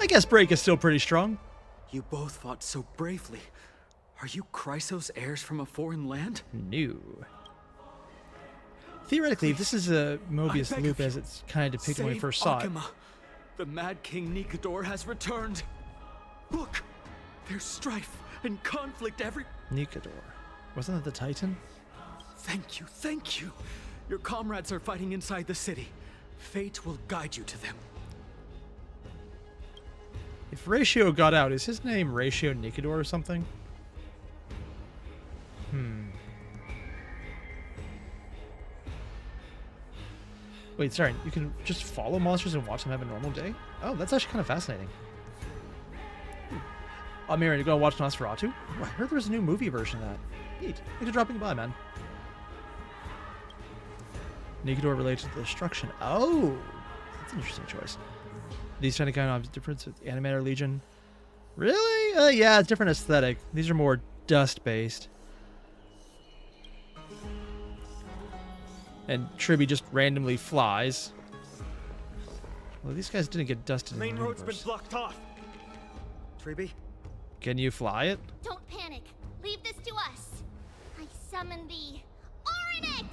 I guess break is still pretty strong. You both fought so bravely. Are you Chrysos heirs from a foreign land? No. Theoretically, if this is a Mobius loop as it's kind of depicted when we first saw it. The Mad King Nikador has returned. Look, there's strife and conflict every... Nikador. Wasn't that the Titan? Thank you, thank you. Your comrades are fighting inside the city. Fate will guide you to them. If Ratio got out, is his name Ratio Nikador or something? Wait, sorry, you can just follow monsters and watch them have a normal day? Oh, that's actually kind of fascinating. Oh, Miriam, you gonna watch Nosferatu? Oh, I heard there was a new movie version of that. Neat. Thanks for dropping by, man. Nikador related to the destruction. Oh, that's an interesting choice. These kind of difference with Animator Legion. Really? Yeah, it's different aesthetic. These are more dust-based. And Tribby just randomly flies. Well, these guys didn't get dusted in the Main road's been universe. blocked off. Tribby? Can you fly it? Don't panic. Leave this to us. I summon thee, Orynyx!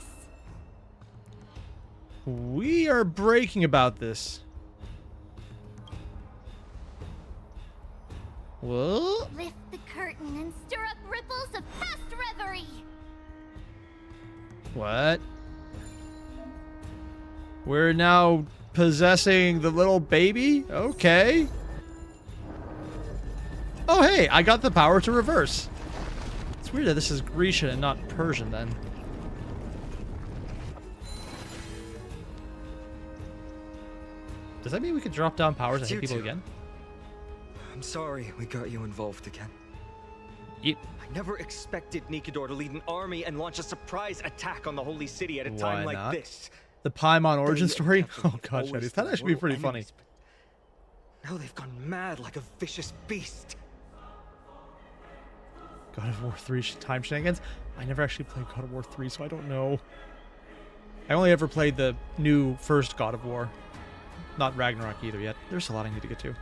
We are breaking about this. What? Lift the curtain and stir up ripples of past reverie. What? We're now possessing the little baby? Okay. Oh, hey, I got the power to reverse. It's weird that this is Grecian and not Persian then. Does that mean we could drop down powers and hit people again? I'm sorry we got you involved again. Yep. I never expected Nikador to lead an army and launch a surprise attack on the Holy City at a time like this. The Paimon origin They story? Oh definitely god, always Shadys, that'd the actually be pretty world funny. enemies, but now they've gone mad like a vicious beast. God of War 3 time shenanigans? I never actually played God of War 3, so I don't know. I only ever played the new first God of War. Not Ragnarok either yet. There's a lot I need to get to.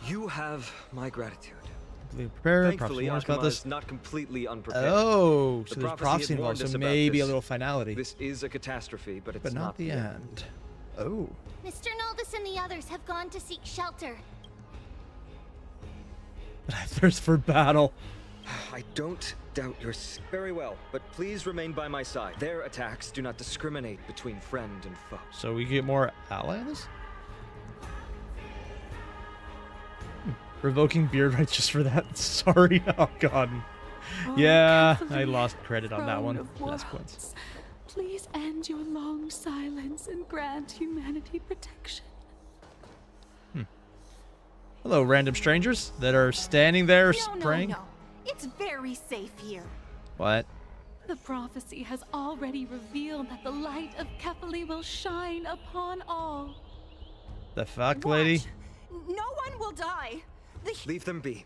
You have my gratitude. Completely prepared. Thankfully, Prophecy warns about Akama this. is not completely unprepared. Oh, The so there's prophecy prophecy had involved, warned us so about maybe a this. little finality. This is a catastrophe, but it's But not the end. Oh. Mr. Naldus and the others have gone to seek shelter. But I thirst for battle. I don't doubt your... Very well, but please remain by my side. Their attacks do not discriminate between friend and foe. So we get more ally on this? Revoking beard rights just for that? Sorry. Oh, God. Yeah, I lost credit on that one. Last points. Please end extend your long silence and grant humanity protection. Hello, random strangers that are standing there praying. No. It's very safe here. What? The prophecy has already revealed that the light of Kefali will shine upon all. The fuck, lady? No one will die. Leave them be.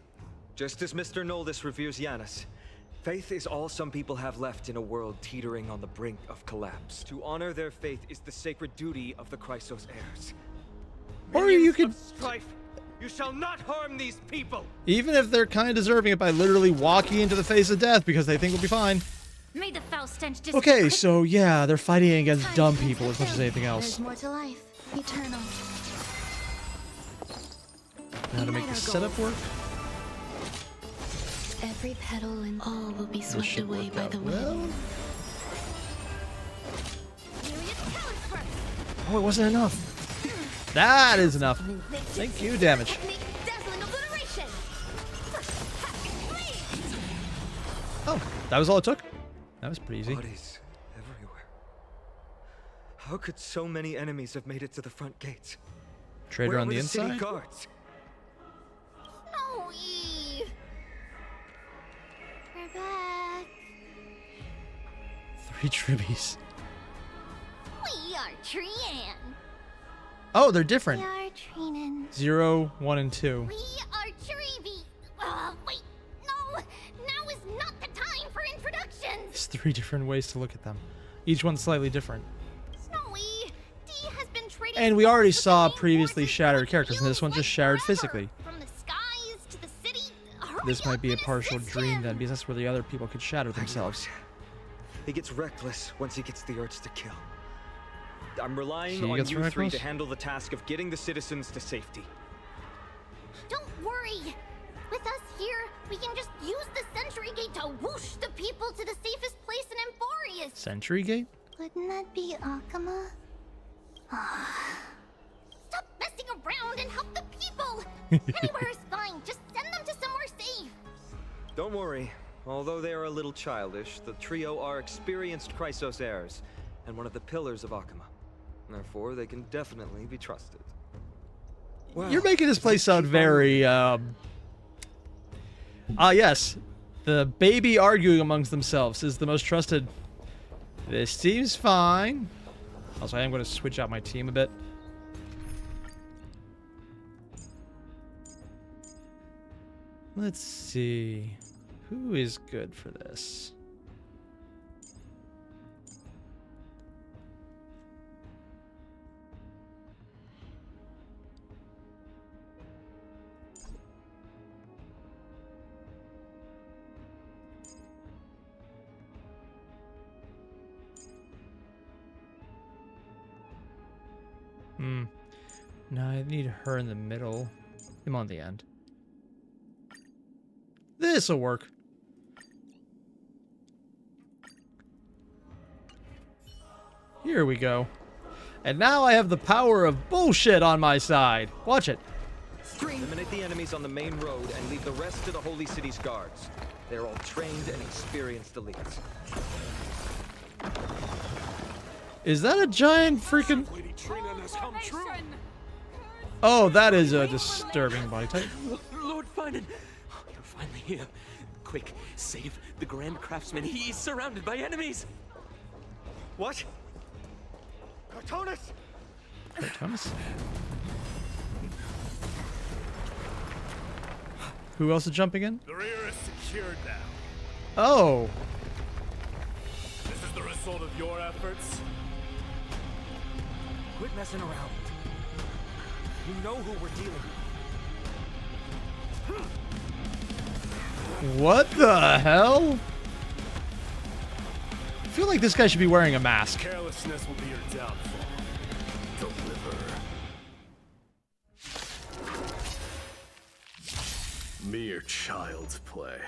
Just as Mr. Noldus reveres Janus, faith is all some people have left in a world teetering on the brink of collapse. To honor their faith is the sacred duty of the Chrysos heirs. Or you could... Strife, you shall not harm these people! Even if they're kind of deserving it by literally walking into the face of death because they think we'll be fine. May the foul stench just Okay, so yeah, they're fighting against dumb people as much as anything else. There's more to life. Eternal. Now to make the setup work. Every petal and all will be swept away by the wind. Oh, it wasn't enough. That is enough. Thank you, damage. Oh, that was all it took? That was pretty easy. Bodies everywhere. How could so many enemies have made it to the front gates? Trader on the City inside? guards? Snowy! We're back. 3 tribbies. We are Trian. Oh, they're different. We are Trinan. 0, 1, and 2. We are Trivi. Wait, no. Now is not the time for introductions. There's 3 different ways to look at them. Each one's slightly different. Snowy, D has been trading. And we already saw previously shattered characters, and this one just shattered physically. From the skies to the city. This might be a partial dream then, because that's where the other people could shatter themselves. He gets reckless once he gets the urge to kill. I'm relying He on gets you 3 reckless? to handle the task of getting the citizens to safety. Don't worry. With us here, we can just use the sentry gate to whoosh the people to the safest place in Amphoreus. Sentry gate? Wouldn't that be Akama? Stop messing around and help the people. Anywhere is fine. Just send them to somewhere safe. Don't worry. Although they are a little childish, the trio are experienced Chrysos heirs, and one of the pillars of Akama. Therefore, they can definitely be trusted. Well, You're making this place sound very, yes. The baby arguing amongst themselves is the most trusted. This seems fine. Also, I am going to switch out my team a bit. Let's see. Who is good for this? No, I need her in the middle. Him on the end. This'll work. Here we go. And now I have the power of bullshit on my side. Watch it. Eliminate the enemies on the main road and leave the rest to the Holy City's guards. They're all trained and experienced elites. Is that a giant freaking... Oh, that is a disturbing body type. Lord Finan, you're finally here. Quick, save the Grand Craftsman. He's surrounded by enemies. What? Cartonus! Cartonus? Who else is jumping in? The rear is secured now. Oh. This is the result of your efforts. Quit messing around. You know who we're dealing with. What the hell? I feel like this guy should be wearing a mask. Carelessness will be your downfall. Deliver. Mere child's play.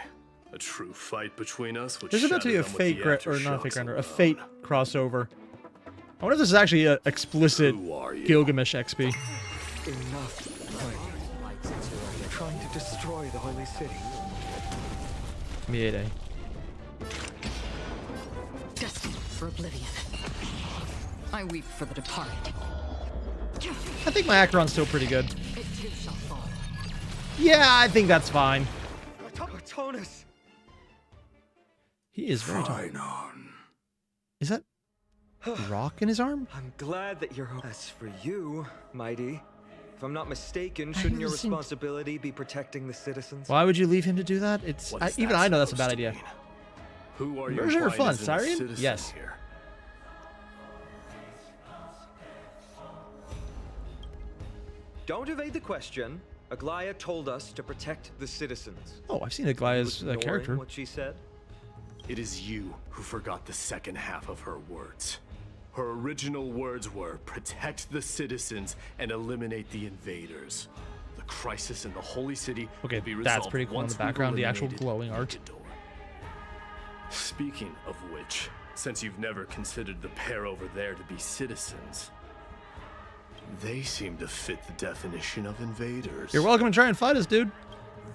A true fight between us would There's about to be a fate, or not a fate grinder, a fate crossover. I wonder if this is actually an explicit Gilgamesh XP. Enough. They're trying to destroy the Holy City. Miede. Destined for oblivion. I weep for the departed. I think my Acheron's still pretty good. It too shall fall. Yeah, I think that's fine. Artonus! He is very tall. Is that rock in his arm? I'm glad that you're... As for you, Mighty, if I'm not mistaken, shouldn't your responsibility be protecting the citizens? Why would you leave him to do that? It's even I know that's a bad idea. Who are you? Merger fun, Syrian? Yes. Here? Don't evade the question. Aglaia told us to protect the citizens. Oh, I've seen Aglaia's character. What she said? It is you who forgot the second half of her words. Her original words were, protect the citizens and eliminate the invaders. The crisis in the Holy City will be resolved. That's pretty cool in the background, the actual glowing art. Speaking of which, since you've never considered the pair over there to be citizens, they seem to fit the definition of invaders. You're welcome to try and fight us, dude.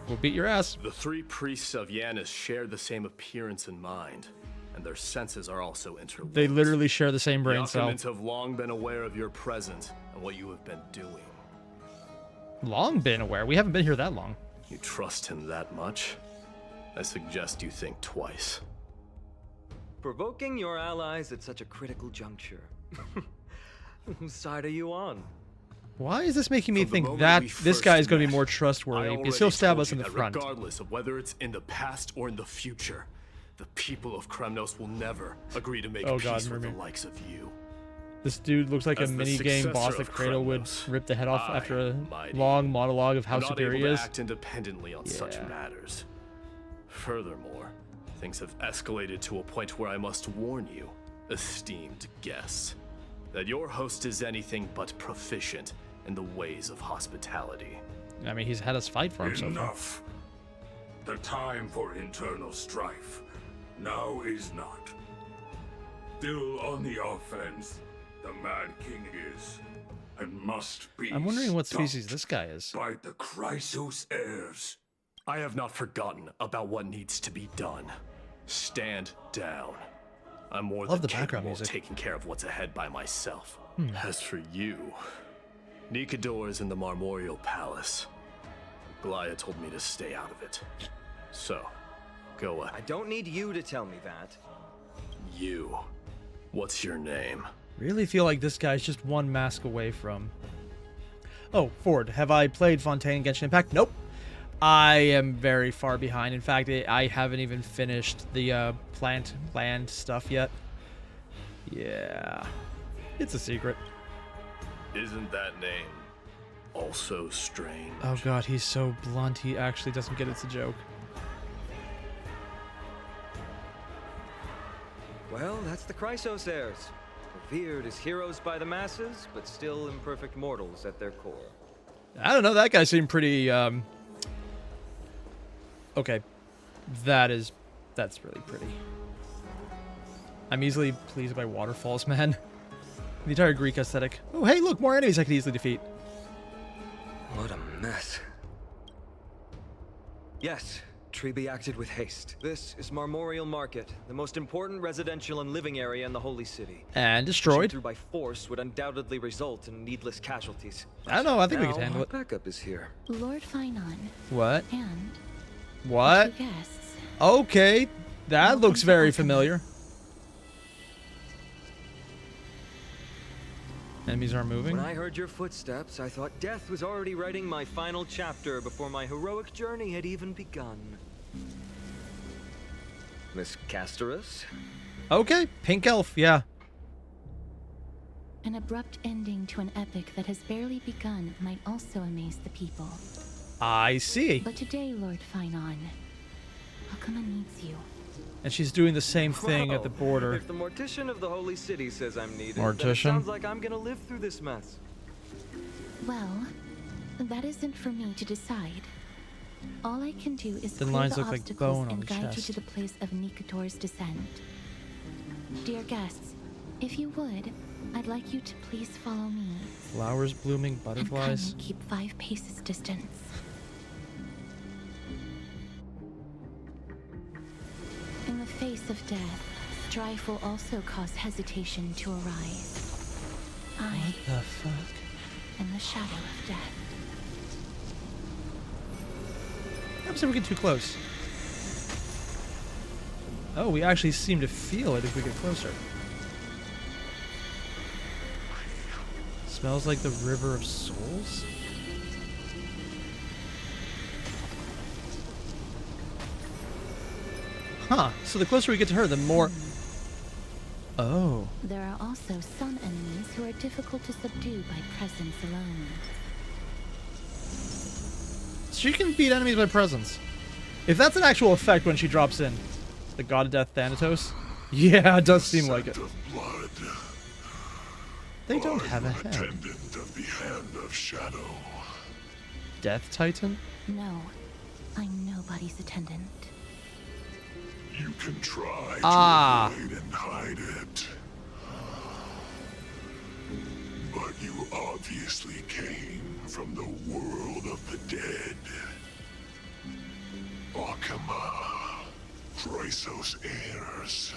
We'll beat your ass. The three priests of Yanis share the same appearance and mind, and their senses are also interlinked. They literally share the same brain cell. The Occamants have long been aware of your presence and what you have been doing. Long been aware? We haven't been here that long. You trust him that much? I suggest you think twice. Provoking your allies at such a critical juncture. Whose side are you on? Why is this making me think that this guy is going to be more trustworthy? Because he'll stab us in the front. Regardless of whether it's in the past or in the future, the people of Kremnos will never agree to make peace with the likes of you. This dude looks like a mini-game boss that Kratos would rip the head off after a long monologue of how superior he is. I'm not able to act independently on such matters. Furthermore, things have escalated to a point where I must warn you, esteemed guests, that your host is anything but proficient in the ways of hospitality. I mean, he's had us fight for him so far. Enough. The time for internal strife now is not. Still on the offense, the Mad King is and must be. I'm wondering what species this guy is. By the Chrysos heirs. I have not forgotten about what needs to be done. Stand down. I'm more than capable of taking care of what's ahead by myself. As for you, Nikador is in the Marmorial Palace. Aglaia told me to stay out of it. So, go ahead. I don't need you to tell me that. You. What's your name? Really feel like this guy's just one mask away from... Oh, Ford, have I played Fontaine Genshin Impact? Nope. I am very far behind. In fact, I haven't even finished the plant land stuff yet. Yeah. It's a secret. Isn't that name also strange? Oh god, he's so blunt, he actually doesn't get it's a joke. Well, that's the Chrysos heirs. Revered as heroes by the masses, but still imperfect mortals at their core. I don't know, that guy seemed pretty, Okay. That's really pretty. I'm easily pleased by waterfalls, man. The entire Greek aesthetic. Oh, hey, look, more enemies I could easily defeat. What a mess. Yes, Treeby acted with haste. This is Marmorial Market, the most important residential and living area in the Holy City. And destroyed. Through by force would undoubtedly result in needless casualties. I don't know, I think we can handle it. Backup is here. Lord Finon. What? And what? Guests. Okay, that looks very familiar. Enemies are moving. When I heard your footsteps, I thought death was already writing my final chapter before my heroic journey had even begun. Miss Castorus? Okay, pink elf, yeah. An abrupt ending to an epic that has barely begun might also amaze the people. I see. But today, Lord Finon, Akama needs you. And she's doing the same thing at the border. If the Mortician of the Holy City says I'm needed, Mortician? then it sounds like I'm gonna live through this mess. Well, that isn't for me to decide. All I can do is The clear lines the look like obstacles bone on and the guide you chest. to the place of Nikador's descent. Dear guests, if you would, I'd like you to please follow me. Flowers blooming, butterflies. And keep 5 paces distance. In the face of death, strife will also cause hesitation to arise. What the fuck? In the shadow of death. What happens if we get too close? Oh, we actually seem to feel it if we get closer. Smells like the River of Souls? Huh, so the closer we get to her, the more... Oh. There are also some enemies who are difficult to subdue by presence alone. She can beat enemies by presence. If that's an actual effect when she drops in. The God of Death Thanatos? Yeah, it does seem like it. They don't have a head. Attendant of the Hand of Shadow. Death Titan? No, I'm nobody's attendant. You can try Ah. to avoid and hide it. But you obviously came from the world of the dead. Akama, Chrysos heirs.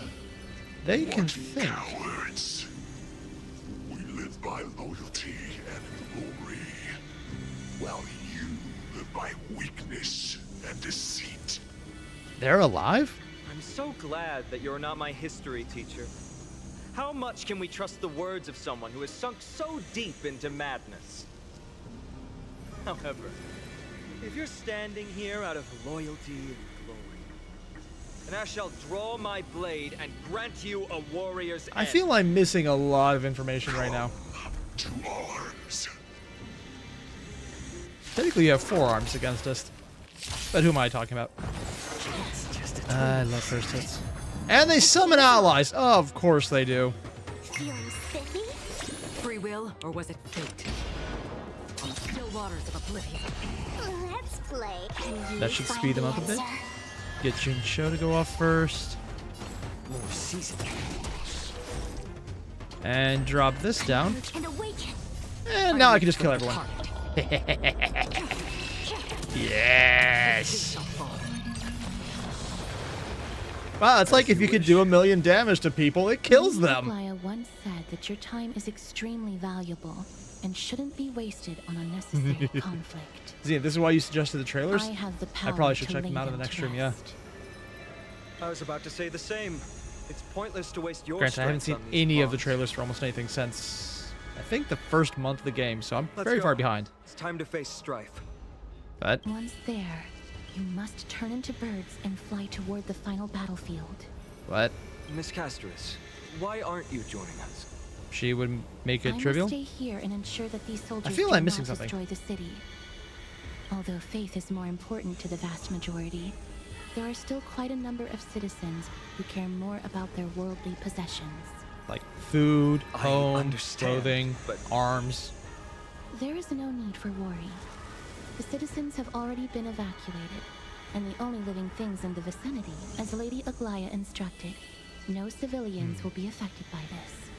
They can What think. Cowards. We live by loyalty and glory, while you live by weakness and deceit. They're alive? I'm so glad that you're not my history teacher. How much can we trust the words of someone who has sunk so deep into madness? However, if you're standing here out of loyalty and glory, then I shall draw my blade and grant you a warrior's I end. feel I'm missing a lot of information right now. To arms. Technically, you have 4 arms against us. But who am I talking about? I love first hits. And they summon allies! Oh, of course they do. Feeling spiffy? Free will, or was it fate? On the still waters of oblivion. Let's play. Can you That should find speed them the up a bit. answer? Get Jinsho to go off first. More seasoned. And drop this down. And awaken. And now I can just kill everyone. Yes! Wow, it's like if you could do 1,000,000 damage to people, it kills them. Aglaia once said that your time is extremely valuable and shouldn't be wasted on unnecessary conflict. See, this is why you suggested the trailers? I have the I power probably should to check them lay out in the them next to stream, yeah. rest. I was about to say the same. It's pointless to waste your Granted, I haven't strength seen on these any of the pawns. trailers for almost anything since, I think, the first month of the game, so I'm Let's very go. far behind. It's time to face strife. But Once there, you must turn into birds and fly toward the final battlefield. what? Miss Castris, why aren't you joining us? She would make it I trivial? must stay here and ensure that these soldiers feel do I'm missing not something. destroy the city. Although faith is more important to the vast majority, there are still quite a number of citizens who care more about their worldly possessions. Like food, I home, understand, clothing, but- arms. There is no need for worry. The citizens have already been evacuated, and the only living things in the vicinity, as Lady Aglaia instructed. No civilians will be affected by this.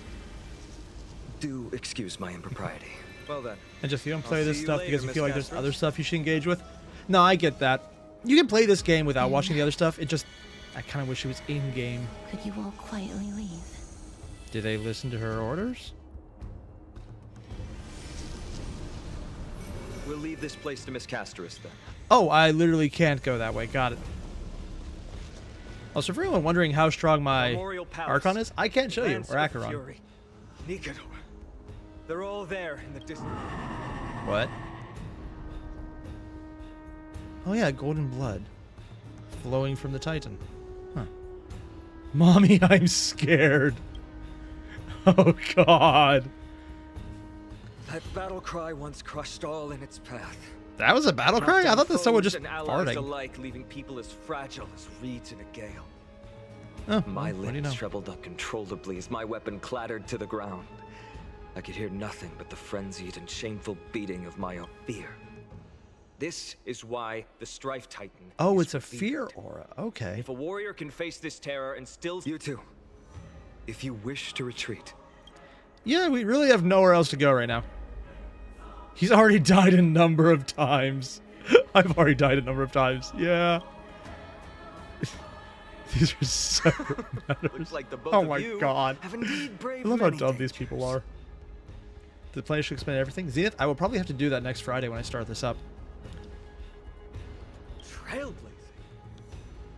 Do excuse my impropriety. Well then. And just you don't I'll play this see you stuff later, because you Miss feel like there's Castris. other stuff you should engage with. No, I get that. You can play this game without watching the other stuff. It just, I kind of wish it was in-game. Could you all quietly leave? Did they listen to her orders? We'll leave this place to Miss Castris then. Oh, I literally can't go that way. Got it. Also, for anyone wondering how strong my Memorial Palace, Archon is, I can't show you. Lance Or of Acheron. Fury, Nikador. They're all there in the distance. What? Oh yeah, golden blood. Flowing from the Titan. Huh. Mommy, I'm scared. Oh god. That battle cry once crushed all in its path. That was a battle cry? I thought that someone just Foes and allies farting. alike, leaving people as fragile as reeds in a gale. Oh, My well, what do you limbs know? trebled uncontrollably as my weapon clattered to the ground. I could hear nothing but the frenzied and shameful beating of my own fear. This is why the Strife Titan Oh, is it's a revealed. fear aura. Okay. If a warrior can face this terror and still... You too. If you wish to retreat. Yeah, we really have nowhere else to go right now. He's already died a number of times. I've already died a number of times. Yeah. These are separate matters. Looks like the both Oh of my you god. have indeed I braved love how many dumb these people are. The player should explain everything. Zenith, I will probably have to do that next Friday when I start this up. Trailblazing?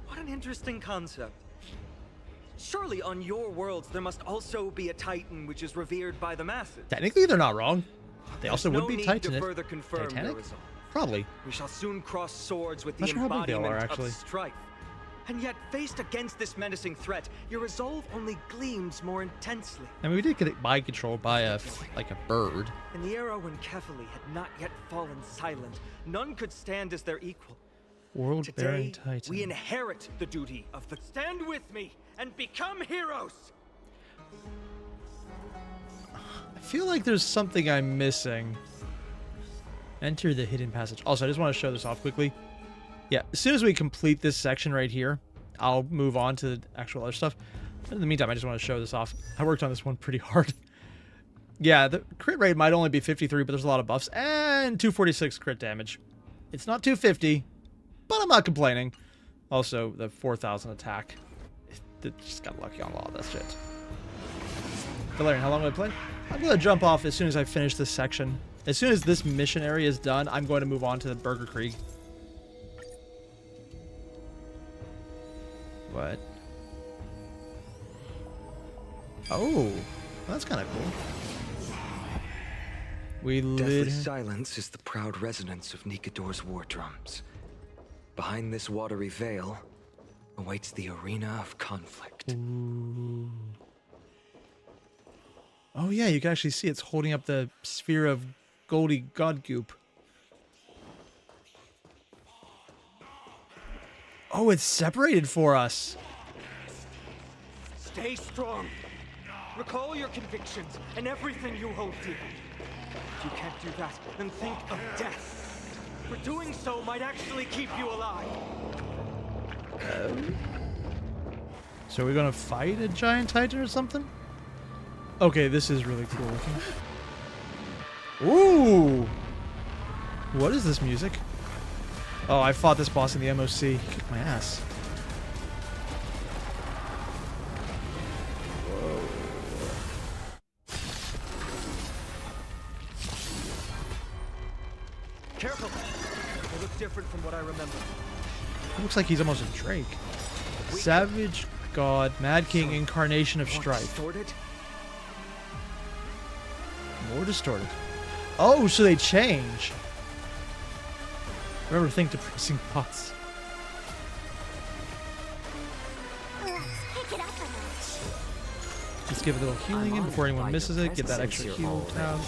What an interesting concept. Surely on your worlds there must also be a Titan which is revered by the masses. Technically, they're not wrong. They also There's would no be need Titan. to further confirm Titanic? your results. Probably. We shall soon cross swords with the Not sure how big they all embodiment are, actually. of strife. And yet, faced against this menacing threat, your resolve only gleams more intensely. I mean, we did get mind controlled by a bird. In the era when Kefali had not yet fallen silent, none could stand as their equal. World-bearing Today, Titan. we inherit the duty of the stand with me and become heroes. I feel like there's something I'm missing. Enter the hidden passage. Also, I just want to show this off quickly. Yeah, as soon as we complete this section right here, I'll move on to the actual other stuff. In the meantime, I just want to show this off. I worked on this one pretty hard. Yeah, the crit rate might only be 53, but there's a lot of buffs. And 246 crit damage. It's not 250, but I'm not complaining. Also, the 4,000 attack. It just got lucky on a lot of that shit. Valerian, how long will I play? I'm going to jump off as soon as I finish this section. As soon as this mission area is done, I'm going to move on to the Burger Krieg. What? Oh, that's kind of cool. We Deathly silence is the proud resonance of Nikador's war drums. Behind this watery veil awaits the arena of conflict. Ooh. Oh yeah, you can actually see it's holding up the sphere of goldy god goop. Oh, it's separated for us. Stay strong. Recall your convictions and everything you hold dear. If you can't do that, then think of death. For doing so might actually keep you alive. So we're gonna fight a giant titan or something? Okay, this is really cool looking. Ooh! What is this music? Oh, I fought this boss in the MOC. Kicked my ass. Whoa. Careful! They look different from what I remember. It looks like he's almost a Drake. Savage God, Mad King, Incarnation of Strife. Distorted? More distorted. Oh, so they change. Remember, think depressing thoughts. Let's give it a little healing in before anyone misses it. Get that extra heal down.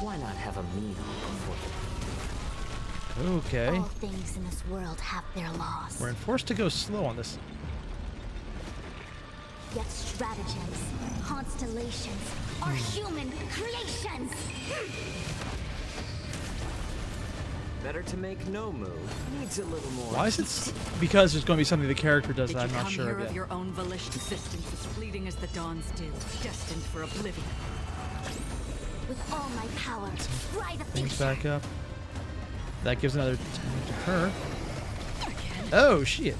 Why not have a meal before you... Okay. All things in this world have their laws. We're enforced to go slow on this. Yet stratagems, constellations, are human creations. Better to make no move. Needs a little more. Why is it? Because there's going to be something the character does that I'm not sure of yet. Of your own volition, existence as fleeting as the dawn's dew, destined for oblivion. With all my power, try the Things future. back up. That gives another 10 to her. Oh shit!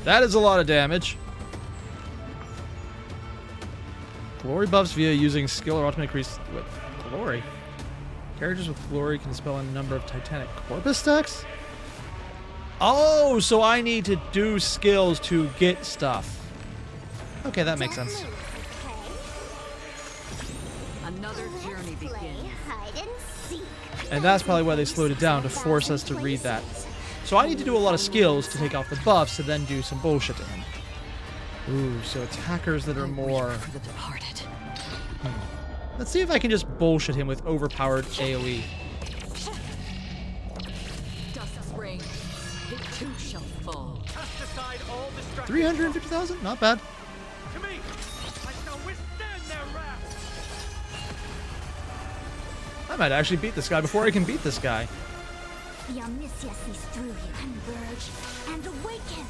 That is a lot of damage. Glory buffs via using skill or ultimate increase. What? Glory? Characters with glory can spell a number of Titanic corpus stacks? Oh, so I need to do skills to get stuff. Okay, that makes sense. Another journey begins. Hide and seek. And that's probably why they slowed it down, to force us to read that. So I need to do a lot of skills to take off the buffs to then do some bullshit to him. Ooh, so it's hackers that are more... The departed. Let's see if I can just bullshit him with overpowered AoE. Dust's rain. It too shall fall. 350,000? Not bad. To me, I shall withstand their wrath. I might actually beat this guy before I can beat this guy. The omniscience sees through you, converge, and awaken.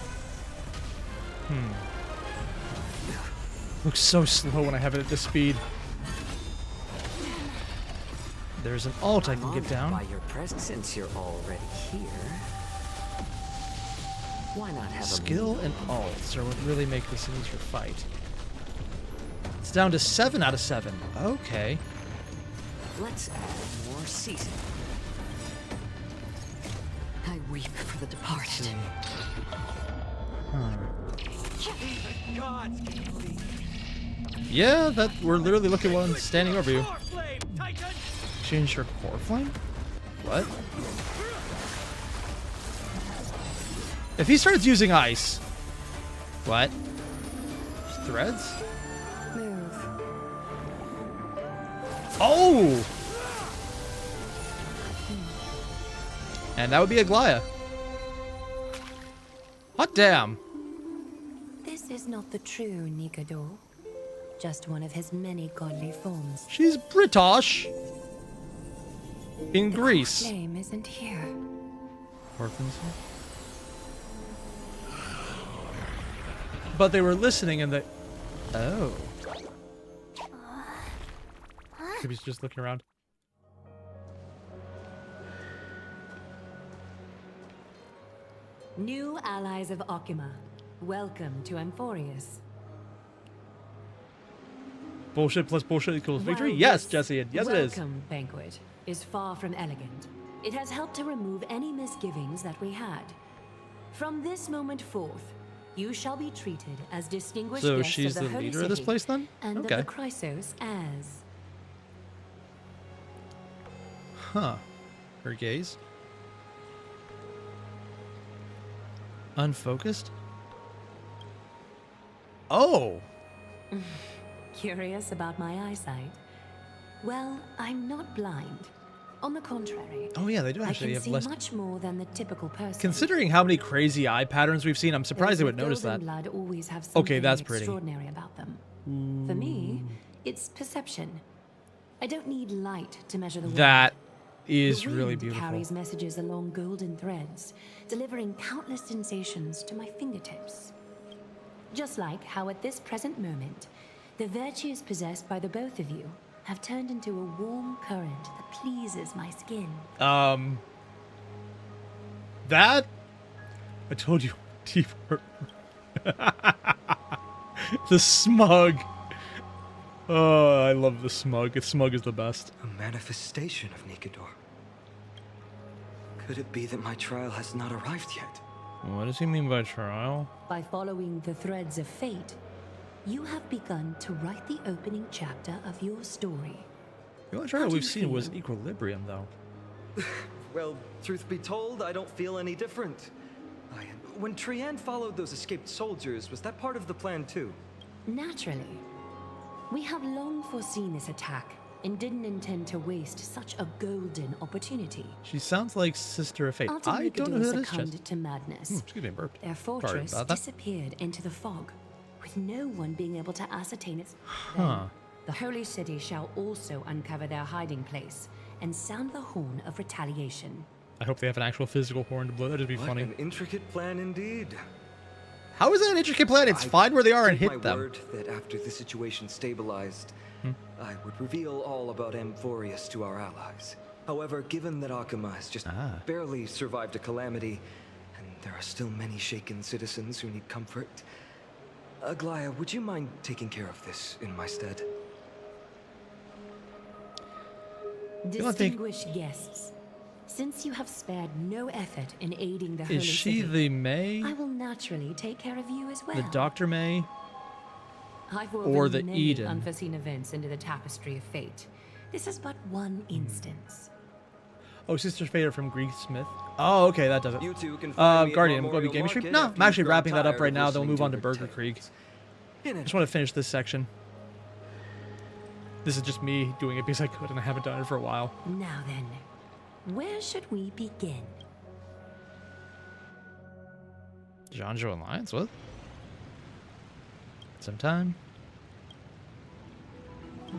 Looks so slow when I have it at this speed. There's an alt I can get down. By your presence, since you're already here. Why not have Skill and alts are what really make this an easier fight. It's down to 7 out of 7. Okay. Let's add more seasoning. I weep for the departed. Yeah, that we're literally looking at one standing over you. Change your core flame? What? If he starts using ice, what? Threads? Move. Oh! And that would be Aglaya. Hot damn. This is not the true Nikador. Just one of his many godly forms. She's British. In Greece. Flame isn't here. Orphans. But they were listening and they... Oh. Maybe he's just looking around. New allies of Okima, welcome to Amphoreus. Bullshit plus bullshit equals victory? Well, Yes, this Jesse. Yes, it is. welcome banquet is far from elegant. It has helped to remove any misgivings that we had. From this moment forth, you shall be treated as distinguished So guests she's of the the Holy leader of this City place then? and Okay. of the Chrysos as... Huh. Her gaze. Unfocused? Oh! Curious about my eyesight? Well, I'm not blind. On the contrary. Oh yeah, they do actually I have can see less... much more than the typical person. Considering how many crazy eye patterns we've seen, I'm surprised they would notice that. Blood always have Okay, something that's pretty. extraordinary about them. For me, it's perception. I don't need light to measure the world. That is The really wind beautiful. carries messages along golden threads, delivering countless sensations to my fingertips. Just like how at this present moment, the virtues possessed by the both of you have turned into a warm current that pleases my skin. That? I told you. Deeper. The smug. Oh, I love the smug. Smug is the best. A manifestation of Nikador. Could it be that my trial has not arrived yet? What does he mean by trial? By following the threads of fate, you have begun to write the opening chapter of your story. The only trial we've seen was Equilibrium, though. Well, truth be told, I don't feel any different. When Trianne followed those escaped soldiers, was that part of the plan too? Naturally. We have long foreseen this attack and didn't intend to waste such a golden opportunity. She sounds like Sister of Fate. After I don't know who that is, succumbed Jess. to madness, Excuse me, I burped. their Sorry fortress about that. disappeared into the fog, with no one being able to ascertain its... Huh. Then, the Holy City shall also uncover their hiding place and sound the horn of retaliation. I hope they have an actual physical horn to blow. That'd be What funny. an intricate plan indeed. How is that an intricate plan? It's fine where they are and gave hit my them. word that after the situation stabilized, I would reveal all about Amphoreus to our allies. However, given that Okima has just barely survived a calamity, and there are still many shaken citizens who need comfort, Aglaya, would you mind taking care of this in my stead? Distinguished guests, since you have spared no effort in aiding the Holy Is she City, the May? I will naturally take care of you as well. The Dr. May? I've or woven the many Eden? unforeseen events into the tapestry of fate. This is but one instance. Oh, Sister Fader from Greek Smith. Oh, okay, that does it. You two can find me at Guardian, going to be Memorial Gaming Street? Market No, after I'm actually you've grown wrapping that up tired right of now. Then we'll move listening on to to Burger her Creek. In I just want to finish this section. This is just me doing it because I could and I haven't done it for a while. Now then, where should we begin? Janjo Alliance? What? Sometime?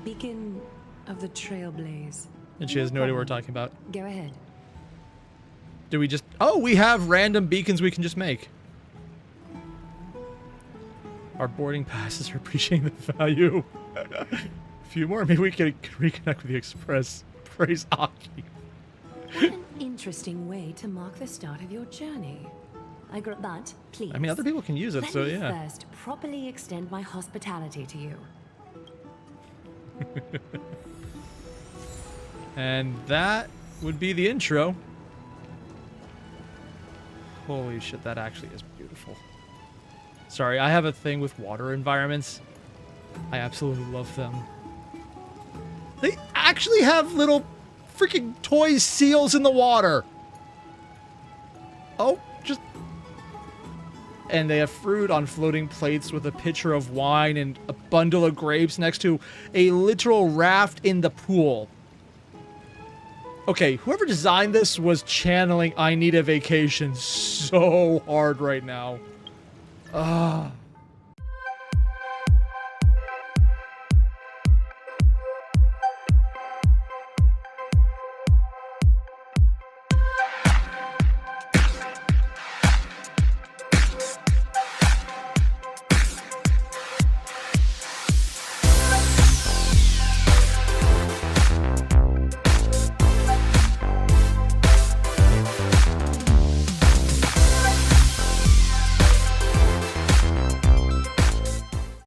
Beacon of the Trailblaze. And she has no idea what we're talking about. Go ahead. Do we just... Oh, we have random beacons we can just make. Our boarding passes are appreciating the value. A few more, maybe we can reconnect with the Express. Praise Aki. What an interesting way to mark the start of your journey. But, please. I mean, other people can use it, let so me yeah. first properly extend my hospitality to you. And that would be the intro. Holy shit, that actually is beautiful. Sorry, I have a thing with water environments. I absolutely love them. They actually have little freaking toy seals in the water. Oh, just... And they have fruit on floating plates with a pitcher of wine and a bundle of grapes next to a literal raft in the pool. Okay, whoever designed this was channeling I Need a Vacation so hard right now. Ah.